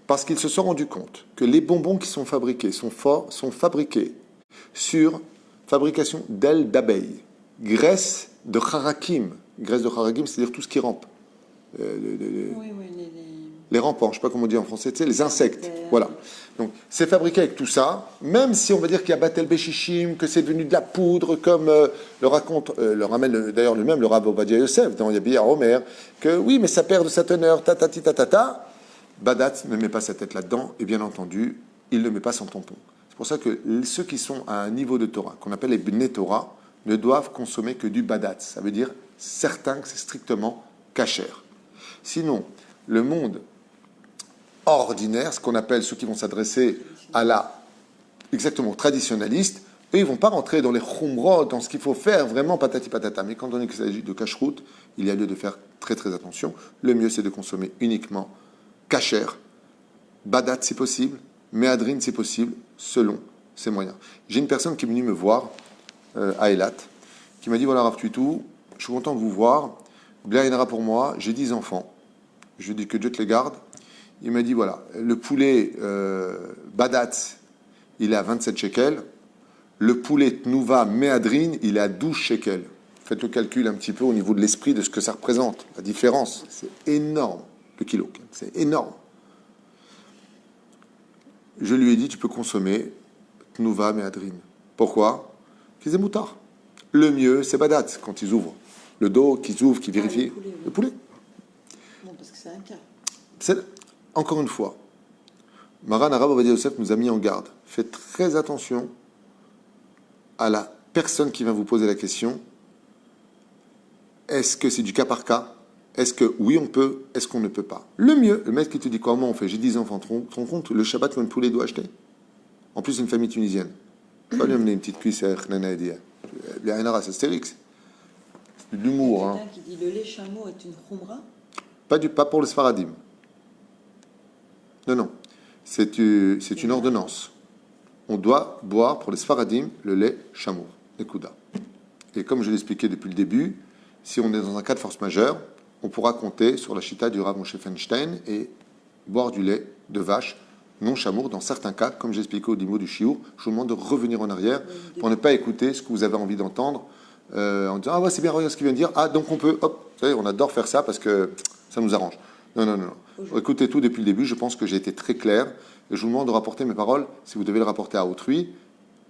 Parce qu'ils se sont rendus compte que les bonbons qui sont fabriqués sont fabriqués sur fabrication d'ailes d'abeilles, graisse de charakim. Graisse de charakim, c'est-à-dire tout ce qui rampe. Les rampants, je ne sais pas comment on dit en français, tu sais, les insectes. Voilà. Donc, c'est fabriqué avec tout ça, même si on va dire qu'il y a Batel Béchichim, que c'est devenu de la poudre, comme le ramène d'ailleurs lui-même le Rav Ovadia Yosef dans Yabiyah Omer, que oui, mais ça perd de sa teneur, ta. Badat ne met pas sa tête là-dedans, et bien entendu, il ne met pas son tampon. C'est pour ça que ceux qui sont à un niveau de Torah, qu'on appelle les Bnei Torah, ne doivent consommer que du Badat. Ça veut dire certain que c'est strictement cachère. Sinon, le monde ordinaire, ce qu'on appelle ceux qui vont s'adresser à exactement traditionnaliste, Eux, ils ne vont pas rentrer dans les khumrot, dans ce qu'il faut faire, vraiment patati patata. Mais quand on il s'agit de cacheroute, il y a lieu de faire très très attention. Le mieux, c'est de consommer uniquement kasher, badat si possible, méadrine si possible, selon ses moyens. J'ai une personne qui est venue me voir à Eilat, qui m'a dit, voilà Rav Tuitou, je suis content de vous voir, Blia Inara pour moi, j'ai 10 enfants. Je lui ai dit que Dieu te les garde. Il m'a dit, voilà, le poulet badat, il est à 27 shekels. Le poulet Tnouva Méadrine, il est à 12 shekels. Faites le calcul un petit peu au niveau de l'esprit de ce que ça représente. La différence, c'est énorme, le kilo. C'est énorme. Je lui ai dit, tu peux consommer Tnouva Méadrine. Pourquoi? Qu'ils aient moutard. Le mieux, c'est Badat, quand ils ouvrent. Le dos, qu'ils ouvrent, qu'ils vérifient. Le poulet, oui. Le poulet. Non, parce que c'est un cas. Encore une fois, Maran Arav Ovadia Yosef nous a mis en garde. Faites très attention à la personne qui vient vous poser la question. Est-ce que c'est du cas par cas? Est-ce que oui on peut? Est-ce qu'on ne peut pas? Le mieux, le maître qui te dit comment on fait, j'ai 10 enfants, tu te rends compte, le Shabbat que le poulet doit acheter? En plus, c'est une famille tunisienne. Pas lui amener une petite cuisse à Khnana Edia. C'est astérix. C'est de l'humour. Il y a quelqu'un qui dit le lait chameau est une khumra? Pas pour le Sfaradim. Non. C'est une ordonnance. On doit boire pour les Sfaradim le lait chameau, les Kouda. Et comme je l'ai expliqué depuis le début, si on est dans un cas de force majeure, on pourra compter sur la chita du Rav Moshe Feinstein et boire du lait de vache non chamour dans certains cas, comme j'ai expliqué au niveau du chiour. Je vous demande de revenir en arrière pour ne pas écouter ce que vous avez envie d'entendre en disant « Ah ouais, c'est bien, regarde ce qu'il vient de dire. Ah, donc on peut, hop, vous savez, on adore faire ça parce que ça nous arrange. » Non. Écoutez tout depuis le début, je pense que j'ai été très clair et je vous demande de rapporter mes paroles, si vous devez les rapporter à autrui,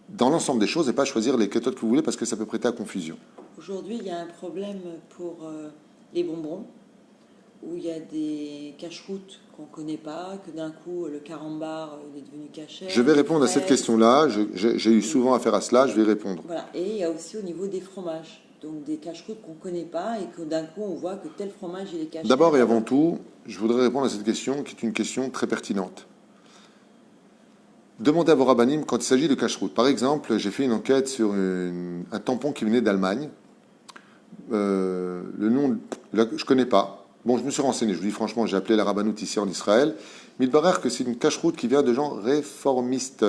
dans l'ensemble des choses et pas choisir les méthodes que vous voulez parce que ça peut prêter à confusion. Aujourd'hui, il y a un problème pour les bonbons, où il y a des cache-routes qu'on ne connaît pas, que d'un coup, le carambar il est devenu cachère. Je vais répondre à cette question-là. J'ai eu souvent affaire à cela, je vais répondre. Voilà. Et il y a aussi au niveau des fromages, donc des cache-routes qu'on ne connaît pas et que d'un coup, on voit que tel fromage, il est caché. D'abord et avant tout, je voudrais répondre à cette question qui est une question très pertinente. Demandez à vos rabbinim quand il s'agit de cache-route. Par exemple, j'ai fait une enquête sur un tampon qui venait d'Allemagne. Le nom, je ne connais pas. Bon, je me suis renseigné. Je vous dis franchement, j'ai appelé la rabbanoute ici en Israël. Mais il paraît que c'est une cache-route qui vient de gens réformistes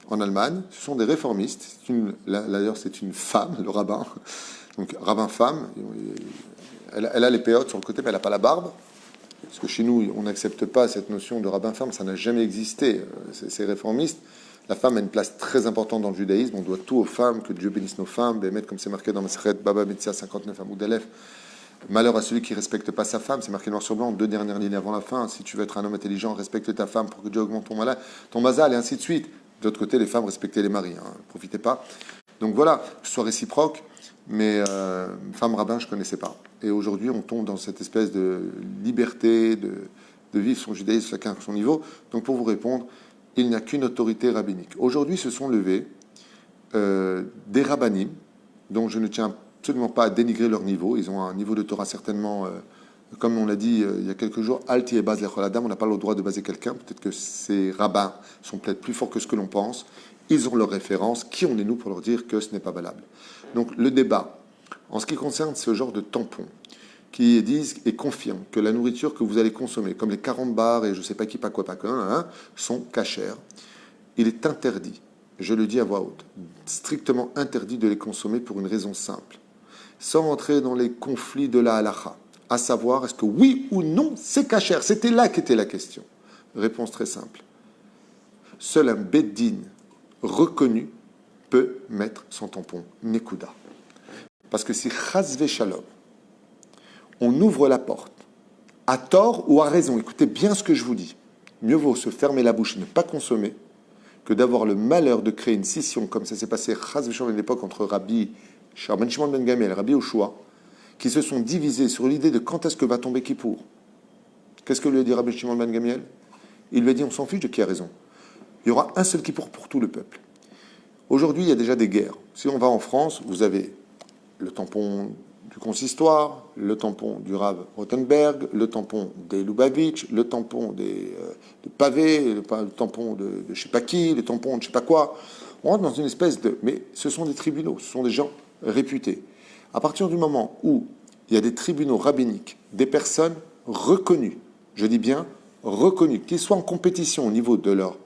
en Allemagne. Ce sont des réformistes. D'ailleurs, c'est une femme, le rabbin. Donc, rabbin-femme. Elle a les péotes sur le côté, mais elle n'a pas la barbe. Parce que chez nous, on n'accepte pas cette notion de rabbin-femme. Ça n'a jamais existé. C'est réformiste. La femme a une place très importante dans le judaïsme. On doit tout aux femmes, que Dieu bénisse nos femmes. Bémet, comme c'est marqué dans Masechet Baba Metzia 59 Amoud Aleph. Malheur à celui qui ne respecte pas sa femme. C'est marqué noir sur blanc, 2 dernières lignes avant la fin. Si tu veux être un homme intelligent, respecte ta femme pour que Dieu augmente ton mazal, et ainsi de suite. De l'autre côté, les femmes, respectez les maris. Ne profitez pas. Donc voilà, que ce soit réciproque. Mais femme rabbin, je ne connaissais pas. Et aujourd'hui, on tombe dans cette espèce de liberté, de vivre son judaïsme chacun à son niveau. Donc pour vous répondre, il n'y a qu'une autorité rabbinique. Aujourd'hui se sont levés des rabbinim, dont je ne tiens absolument pas à dénigrer leur niveau. Ils ont un niveau de Torah certainement, comme on l'a dit il y a quelques jours, Alti et base l'echol adam, on n'a pas le droit de baser quelqu'un. Peut-être que ces rabbins sont peut-être plus forts que ce que l'on pense. Ils ont leurs références. Qui on est nous pour leur dire que ce n'est pas valable? Donc le débat, en ce qui concerne ce genre de tampons, qui disent et confirment que la nourriture que vous allez consommer, comme les carambars et je ne sais pas qui, pas quoi, pas quoi, sont cachères, il est interdit, je le dis à voix haute, strictement interdit de les consommer pour une raison simple, sans entrer dans les conflits de la halakha, à savoir est-ce que oui ou non c'est cachère. C'était là qu'était la question. Réponse très simple. Seul un beddin reconnu peut mettre son tampon Nekuda. Parce que si Chazve Shalom, on ouvre la porte, à tort ou à raison, écoutez bien ce que je vous dis, mieux vaut se fermer la bouche et ne pas consommer que d'avoir le malheur de créer une scission, comme ça s'est passé Chazve Shalom à l'époque entre Rabbi Ben Shimon Ben Gamliel et Rabbi Yoshua, qui se sont divisés sur l'idée de quand est-ce que va tomber Kippour. Qu'est-ce que lui a dit Rabbi Shimon Ben Gamliel? Il lui a dit on s'en fiche de qui a raison. Il y aura un seul Kippour pour tout le peuple. Aujourd'hui, il y a déjà des guerres. Si on va en France, vous avez le tampon du consistoire, le tampon du Rav Rothenberg, le tampon des Lubavitch, le tampon de Pavé, le tampon de je ne sais pas qui, le tampon de je ne sais pas quoi. On rentre dans une espèce de... Mais ce sont des tribunaux, ce sont des gens réputés. À partir du moment où il y a des tribunaux rabbiniques, des personnes reconnues, je dis bien reconnues, qu'ils soient en compétition au niveau de leur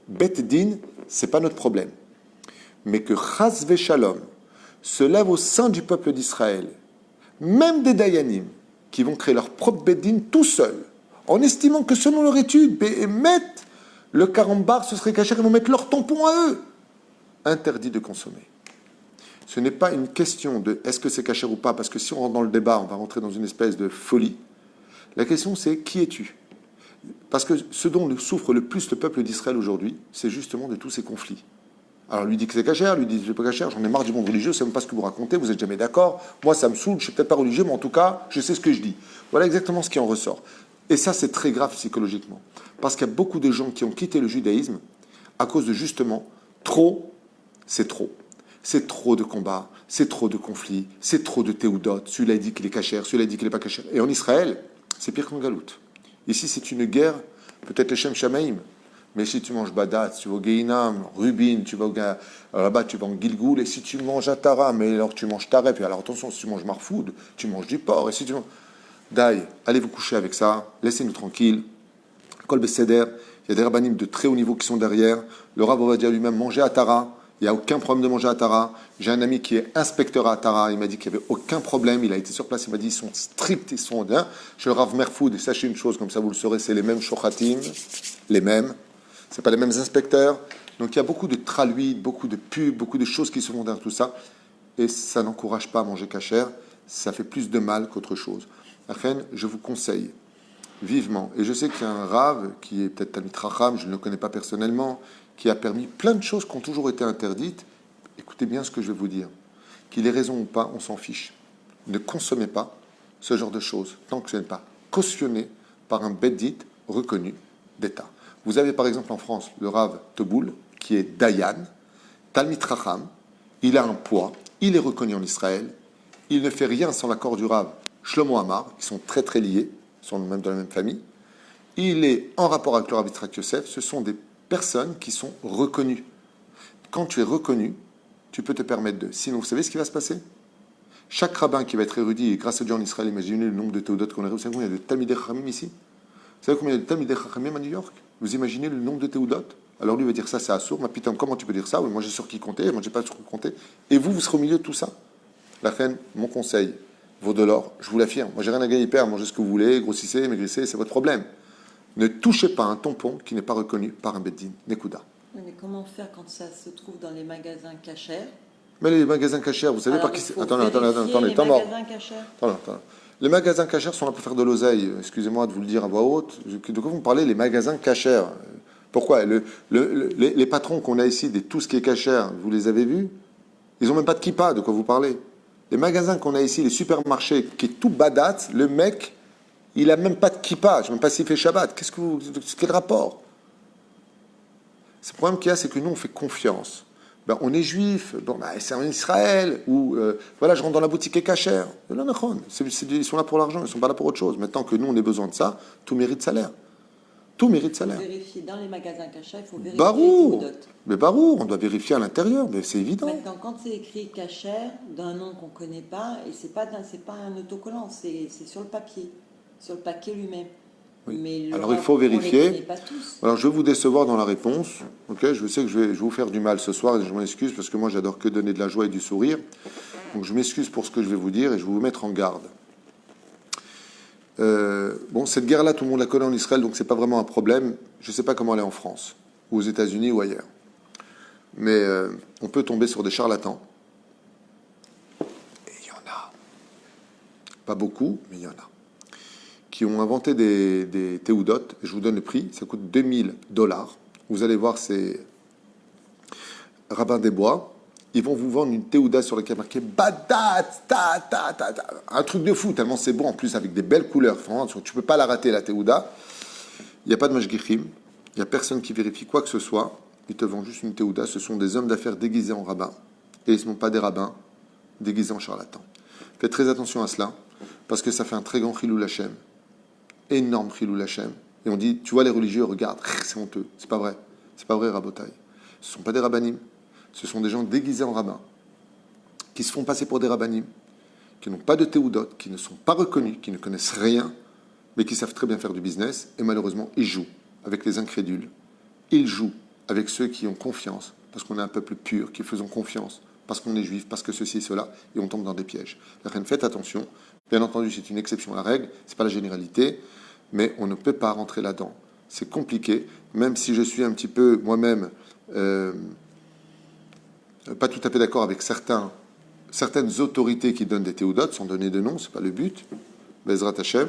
bet din, ce n'est pas notre problème. Mais que Chas Veshalom se lève au sein du peuple d'Israël, même des Dayanim, qui vont créer leur propre bet din tout seuls, en estimant que selon leur étude, mettent le carambar, ce serait caché, ils vont mettre leur tampon à eux. Interdit de consommer. Ce n'est pas une question de est-ce que c'est caché ou pas, parce que si on rentre dans le débat, on va rentrer dans une espèce de folie. La question c'est qui es-tu? Parce que ce dont souffre le plus le peuple d'Israël aujourd'hui, c'est justement de tous ces conflits. Alors lui dit que c'est cachère, lui dit que c'est pas cachère, j'en ai marre du monde religieux, je sais même pas ce que vous racontez, vous êtes jamais d'accord, moi ça me saoule, je suis peut-être pas religieux, mais en tout cas, je sais ce que je dis. Voilà exactement ce qui en ressort. Et ça, c'est très grave psychologiquement. Parce qu'il y a beaucoup de gens qui ont quitté le judaïsme à cause de justement, trop, c'est trop. C'est trop de combats, c'est trop de conflits, c'est trop de théoudot. Celui-là dit qu'il est cachère, celui-là dit qu'il n'est pas cachère. Et en Israël, c'est pire qu'en Galoute. Ici, c'est une guerre, peut-être le Shem Shamaïm. Mais si tu manges Badat, tu vas au Geinam, Rubin, tu vas là-bas, tu vas en Gilgoul, et si tu manges Atara, mais alors tu manges Taref, et alors attention, si tu manges Marfoud, tu manges du porc, et si tu manges... Daï, allez vous coucher avec ça, laissez-nous tranquilles. Kol Besséder, il y a des rabbinim de très haut niveau qui sont derrière. Le Rav Ovadia lui-même mangeait Atara, il n'y a aucun problème de manger Atara. J'ai un ami qui est inspecteur à Atara, il m'a dit qu'il n'y avait aucun problème, il a été sur place, il m'a dit ils sont stricts, ils sont bien. Chez le Rav Merfoud, et sachez une chose, comme ça vous le saurez, c'est les mêmes shochatim, les mêmes. Ce pas les mêmes inspecteurs. Donc il y a beaucoup de traluides, beaucoup de pubs, beaucoup de choses qui se font derrière tout ça. Et ça n'encourage pas à manger cachère. Ça fait plus de mal qu'autre chose. Achen, je vous conseille vivement. Et je sais qu'il y a un Rav qui est peut-être Talmid Chacham, je ne le connais pas personnellement, qui a permis plein de choses qui ont toujours été interdites. Écoutez bien ce que je vais vous dire. Qu'il ait raison ou pas, on s'en fiche. Ne consommez pas ce genre de choses tant que ce n'est pas cautionné par un Beddit reconnu d'État. Vous avez par exemple en France le Rav Teboul, qui est Dayan, Talmid Chacham, il a un poids, il est reconnu en Israël, il ne fait rien sans l'accord du Rav Shlomo Amar, qui sont très très liés, ils sont même dans la même famille, il est en rapport avec le Rav Yitzhak Yosef, ce sont des personnes qui sont reconnues. Quand tu es reconnu, tu peux te permettre de. Sinon, vous savez ce qui va se passer? Chaque rabbin qui va être érudit, et grâce à Dieu en Israël, imaginez le nombre de théodotes qu'on a. Vous savez combien il y a de Talmidei Chachamim ici? Vous savez combien il y a de Talmidei Chachamim à New York? Vous imaginez le nombre de théodotes? Alors lui va dire ça, c'est assourd. Ma putain, comment tu peux dire ça? Oui, moi j'ai sur qui compter, moi j'ai pas sur qui compter. Et vous, vous serez au milieu de tout ça. La reine, mon conseil vaut de l'or, je vous l'affirme. Moi j'ai rien à gagner, père, mangez ce que vous voulez, grossissez, maigrissez, c'est votre problème. Ne touchez pas un tampon qui n'est pas reconnu par un beddin. Nekuda. Mais comment faire quand ça se trouve dans les magasins cachers? Mais les magasins cachers, vous savez par qui c'est. Attendez, les magasins cachers sont là pour faire de l'oseille. Excusez-moi de vous le dire à voix haute. De quoi vous me parlez, les magasins cachers? Pourquoi les patrons qu'on a ici, de tout ce qui est cachère, vous les avez vus? Ils n'ont même pas de kippa, de quoi vous parlez? Les magasins qu'on a ici, les supermarchés, qui est tout badat, le mec, il n'a même pas de kippa. Je ne sais même pas s'il fait Shabbat. Quel rapport? Ce problème qu'il y a, c'est que nous, on fait confiance. Ben, on est juif, bon, ben, c'est en Israël, ou voilà, je rentre dans la boutique et cachère. Ils sont là pour l'argent, ils ne sont pas là pour autre chose. Maintenant que nous, on a besoin de ça, tout mérite salaire. Tout mérite salaire. Vérifier dans les magasins cachers, il faut vérifier. Barou, mais barou, on doit vérifier à l'intérieur, mais c'est évident. Maintenant, quand c'est écrit cachère d'un nom qu'on ne connaît pas, et c'est pas un autocollant, c'est sur le papier lui-même. Oui. Mais alors il faut vérifier. On les connaît pas tous. Alors je vais vous décevoir dans la réponse. Okay, je sais que je vais vous faire du mal ce soir et je m'en excuse parce que moi j'adore que donner de la joie et du sourire. Donc je m'excuse pour ce que je vais vous dire et je vais vous mettre en garde. Bon, cette guerre-là, tout le monde la connaît en Israël, donc c'est pas vraiment un problème. Je ne sais pas comment elle est en France, ou aux États-Unis ou ailleurs. Mais on peut tomber sur des charlatans. Et il y en a. Pas beaucoup, mais il y en a. Qui ont inventé des théoudotes. Je vous donne le prix, ça coûte $2000. Vous allez voir ces rabbins des bois. Ils vont vous vendre une théouda sur laquelle il y a marqué Badat, un truc de fou, tellement c'est bon, en plus avec des belles couleurs. Tu ne peux pas la rater, la théouda. Il n'y a pas de mashgichim, il n'y a personne qui vérifie quoi que ce soit. Ils te vendent juste une théouda. Ce sont des hommes d'affaires déguisés en rabbins. Et ils ne sont pas des rabbins déguisés en charlatans. Faites très attention à cela, parce que ça fait un très grand chilou lachem. Énorme chilou lachem. Et on dit, tu vois les religieux, regarde, c'est honteux. C'est pas vrai, rabotaï. Ce ne sont pas des rabbanim. Ce sont des gens déguisés en rabbins, qui se font passer pour des rabbanim, qui n'ont pas de théoudot, qui ne sont pas reconnus, qui ne connaissent rien, mais qui savent très bien faire du business, et malheureusement, ils jouent avec les incrédules. Ils jouent avec ceux qui ont confiance, parce qu'on est un peuple pur, qui faisons confiance, parce qu'on est juif, parce que ceci, cela, et on tombe dans des pièges. La reine, faites attention. Bien entendu, c'est une exception à la règle, c'est pas la généralité, mais on ne peut pas rentrer là-dedans. C'est compliqué, même si je suis un petit peu, moi-même, pas tout à fait d'accord avec certaines autorités qui donnent des théodotes, sans donner de nom, c'est pas le but, Bezrat Hashem.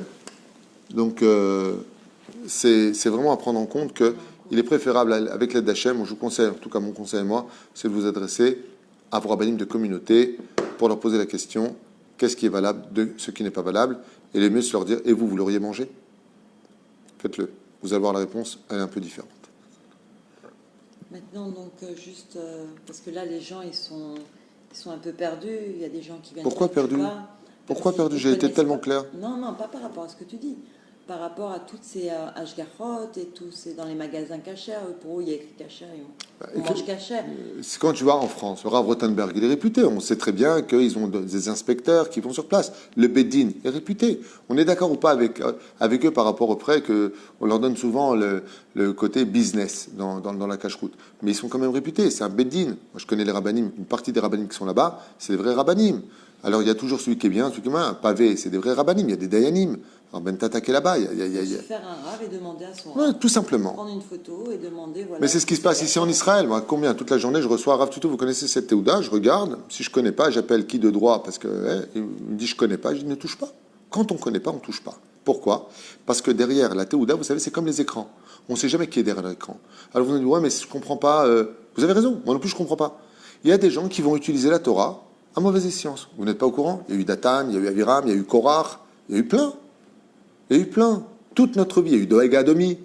Donc, c'est vraiment à prendre en compte qu'il est préférable, avec l'aide d'Hachem, je vous conseille, en tout cas mon conseil à moi, c'est de vous adresser à vos rabbinim de communauté pour leur poser la question, qu'est-ce qui est valable de ce qui n'est pas valable, et le mieux c'est leur dire, et vous l'auriez mangé? Faites-le. Vous allez voir la réponse, elle est un peu différente. Maintenant, donc, juste, parce que là, les gens, ils sont un peu perdus, il y a des gens qui viennent... Pourquoi perdus? Pourquoi perdu? J'ai été tellement clair. Non, pas par rapport à ce que tu dis. Par rapport à toutes ces Ashgarot et tous ces dans les magasins cachers, pour eux, il y a écrit cacher, on mange cacher. C'est quand tu vas en France, le Rav Rothenberg, il est réputé. On sait très bien qu'ils ont des inspecteurs qui vont sur place. Le Beddin est réputé. On est d'accord ou pas avec eux par rapport au prêt qu'on leur donne souvent le côté business dans la cache-route. Mais ils sont quand même réputés. C'est un Beddin. Moi, je connais les rabbinim. Une partie des rabbinim qui sont là-bas, c'est des vrais rabbinim. Alors, il y a toujours celui qui est bien, celui qui est mal. Un pavé, c'est des vrais rabbinim. Il y a des dayanim. Alors, Ben Tata qui est là-bas. Il faut faire un rave et demander à son rave. Ouais, tout simplement. Prendre une photo et demander. Voilà, mais c'est ce qui se passe ici en Israël. Moi, combien? Toute la journée, je reçois Rav Tutu, vous connaissez cette Théouda? Je regarde. Si je ne connais pas, j'appelle qui de droit parce que il me dit je ne connais pas. Je dis ne touche pas. Quand on ne connaît pas, on ne touche pas. Pourquoi? Parce que derrière la Théouda, vous savez, c'est comme les écrans. On ne sait jamais qui est derrière l'écran. Alors vous nous dites ouais, mais je ne comprends pas. Vous avez raison. Moi non plus, je ne comprends pas. Il y a des gens qui vont utiliser la Torah à mauvaise escience. Vous n'êtes pas au courant? Il y a eu Datan, il y a eu Aviram, il y a eu Korach, il y a eu plein. Il y a eu plein. Toute notre vie, il y a eu Doeg Adomi.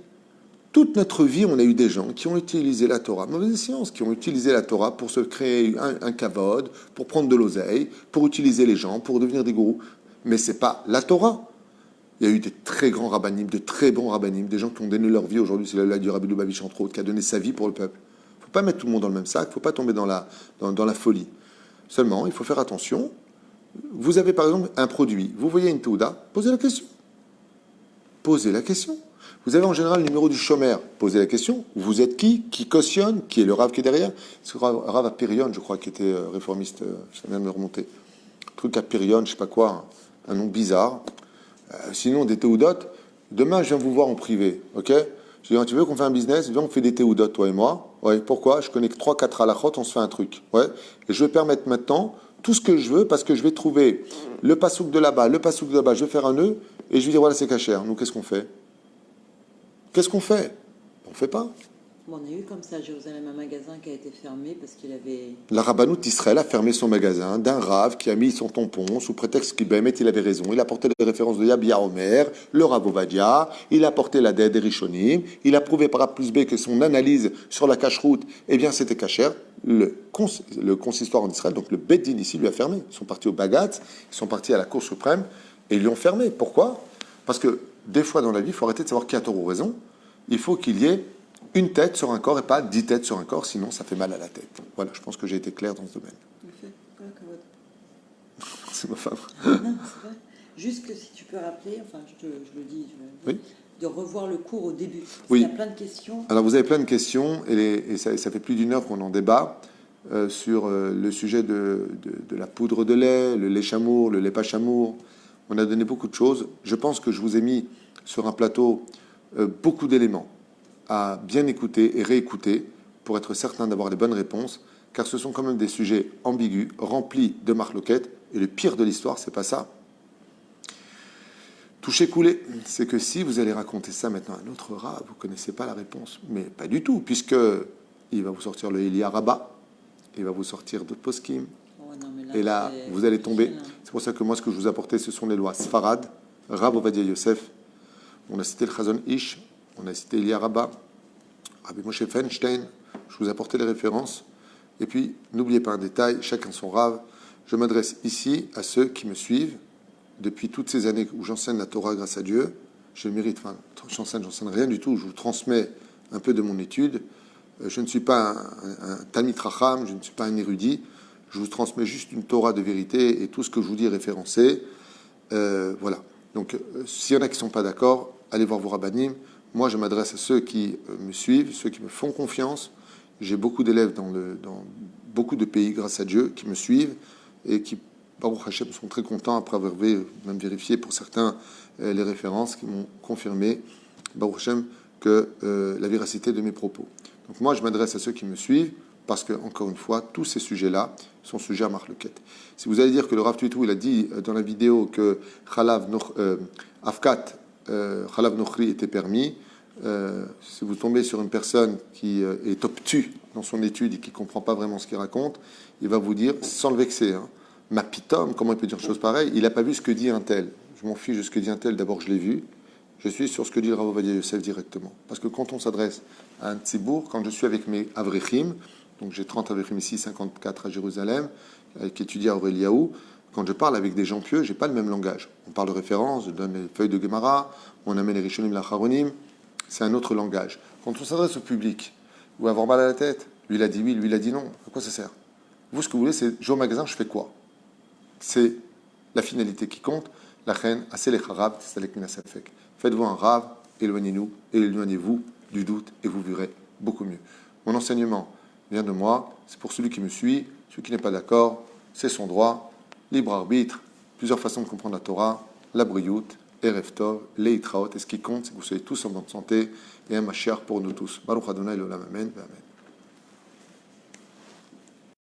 Toute notre vie, on a eu des gens qui ont utilisé la Torah, mauvaise science, qui ont utilisé la Torah pour se créer un kavod, pour prendre de l'oseille, pour utiliser les gens, pour devenir des gourous. Mais c'est pas la Torah. Il y a eu des très grands rabbinim, de très bons rabbinim, des gens qui ont donné leur vie aujourd'hui. C'est là du Rabbi Lubavitch, entre autres, qui a donné sa vie pour le peuple. Il ne faut pas mettre tout le monde dans le même sac, il ne faut pas tomber dans la folie. Seulement, il faut faire attention. Vous avez par exemple un produit, vous voyez une Teuda, posez la question. Posez la question. Vous avez en général le numéro du chômeur, posez la question. Vous êtes qui cautionne? Qui est le Rav qui est derrière? C'est le Rav Apirion, je crois, qui était réformiste, ça vient de me remonter. Truc Apirion, je sais pas quoi, un nom bizarre. Sinon, des Teudotes, demain je viens vous voir en privé, ok? Je dis, tu veux qu'on fait un business? Viens, on fait des Teudotes, toi et moi. Ouais, pourquoi? Je connais que 3-4 halachot, on se fait un truc. Ouais. Et je vais permettre maintenant tout ce que je veux, parce que je vais trouver le pasouk de là-bas, je vais faire un nœud, et je vais dire, voilà, c'est cachère. Nous, qu'est-ce qu'on fait? Qu'est-ce qu'on fait? On ne fait pas. Bon, on a eu comme ça à Jérusalem un magasin qui a été fermé parce qu'il avait... La Rabbanout Israël a fermé son magasin d'un Rav qui a mis son tampon sous prétexte qu'il il avait raison. Il a porté les références de Yabia Omer, le Rav Ovadia, il a porté la dette des Rishonim, il a prouvé par A plus B que son analyse sur la cache-route, eh bien c'était cachère. Le consistoire en Israël, donc le Beddin ici, lui a fermé. Ils sont partis au Bagat, ils sont partis à la Cour suprême et ils lui ont fermé. Pourquoi? Parce que des fois dans la vie, il faut arrêter de savoir qui a tort ou raison. Il faut qu'il y ait une tête sur un corps et pas 10 têtes sur un corps, sinon ça fait mal à la tête. Voilà, je pense que j'ai été clair dans ce domaine. C'est ma femme. Non, c'est vrai. Juste que si tu peux rappeler, enfin je le dis, oui, de revoir le cours au début. Oui. Il y a plein de questions. Alors vous avez plein de questions et ça fait plus d'une heure qu'on en débat sur le sujet de la poudre de lait, le lait chamour, le lait pas chamour. On a donné beaucoup de choses. Je pense que je vous ai mis sur un plateau beaucoup d'éléments à bien écouter et réécouter pour être certain d'avoir les bonnes réponses, car ce sont quand même des sujets ambigus, remplis de marloquettes, et le pire de l'histoire, c'est pas ça. Toucher coulé, c'est que si vous allez raconter ça maintenant à un autre rat, vous connaissez pas la réponse, mais pas du tout, puisque il va vous sortir le Elia Rabat, il va vous sortir d'autres poskim, et là, vous allez tomber. C'est pour ça que moi, ce que je vous apportais, ce sont les lois Sfarad, Rav Ovadia Yosef, on a cité le Chazon Ish, on a cité Elia Rabat, Rabbi Moshe Feinstein, je vous ai apporté les références. Et puis, n'oubliez pas un détail, chacun son Rav. Je m'adresse ici à ceux qui me suivent depuis toutes ces années où j'enseigne la Torah grâce à Dieu. Je le mérite, enfin, j'enseigne rien du tout, je vous transmets un peu de mon étude. Je ne suis pas un Talmid Racham, je ne suis pas un érudit. Je vous transmets juste une Torah de vérité et tout ce que je vous dis est référencé. Voilà. Donc, s'il y en a qui ne sont pas d'accord, allez voir vos rabbanim. Moi, je m'adresse à ceux qui me suivent, ceux qui me font confiance. J'ai beaucoup d'élèves dans beaucoup de pays, grâce à Dieu, qui me suivent et qui, Baruch Hashem, sont très contents après avoir même vérifié pour certains les références qui m'ont confirmé, Baruch Hashem, que la véracité de mes propos. Donc moi, je m'adresse à ceux qui me suivent parce que, encore une fois, tous ces sujets-là sont sujets à marloquet. Si vous allez dire que le Rav Tuitou, il a dit dans la vidéo que Afkat, Chalav Nochri était permis, si vous tombez sur une personne qui est obtus dans son étude et qui ne comprend pas vraiment ce qu'il raconte, il va vous dire, sans le vexer, hein, ma pitom, comment il peut dire une chose pareille? Il n'a pas vu ce que dit un tel. Je m'en fiche de ce que dit un tel, d'abord je l'ai vu. Je suis sur ce que dit le Rav Ovadia Yosef directement. Parce que quand on s'adresse à un tzibour, quand je suis avec mes avrechim, donc j'ai 30 avrechim ici, 54 à Jérusalem, qui étudient à Aureliaou, quand je parle avec des gens pieux, je n'ai pas le même langage. On parle de référence, je donne les feuilles de Gemara, on amène les Rishonim, l'Acharonim, c'est un autre langage. Quand on s'adresse au public, vous avoir mal à la tête, lui il a dit oui, lui il a dit non, à quoi ça sert? Vous, ce que vous voulez, c'est, je vais au magasin, je fais quoi? C'est la finalité qui compte. La reine, assez les harab, c'est avec minasafek. Faites-vous un rave, éloignez-vous du doute et vous verrez beaucoup mieux. Mon enseignement vient de moi, c'est pour celui qui me suit, celui qui n'est pas d'accord, c'est son droit, libre arbitre, plusieurs façons de comprendre la Torah, la briout, Erev Tov, Leitraot, et ce qui compte, c'est que vous soyez tous en bonne santé et un Mashiach pour nous tous. Baruch Adonai l'Olam, Amen.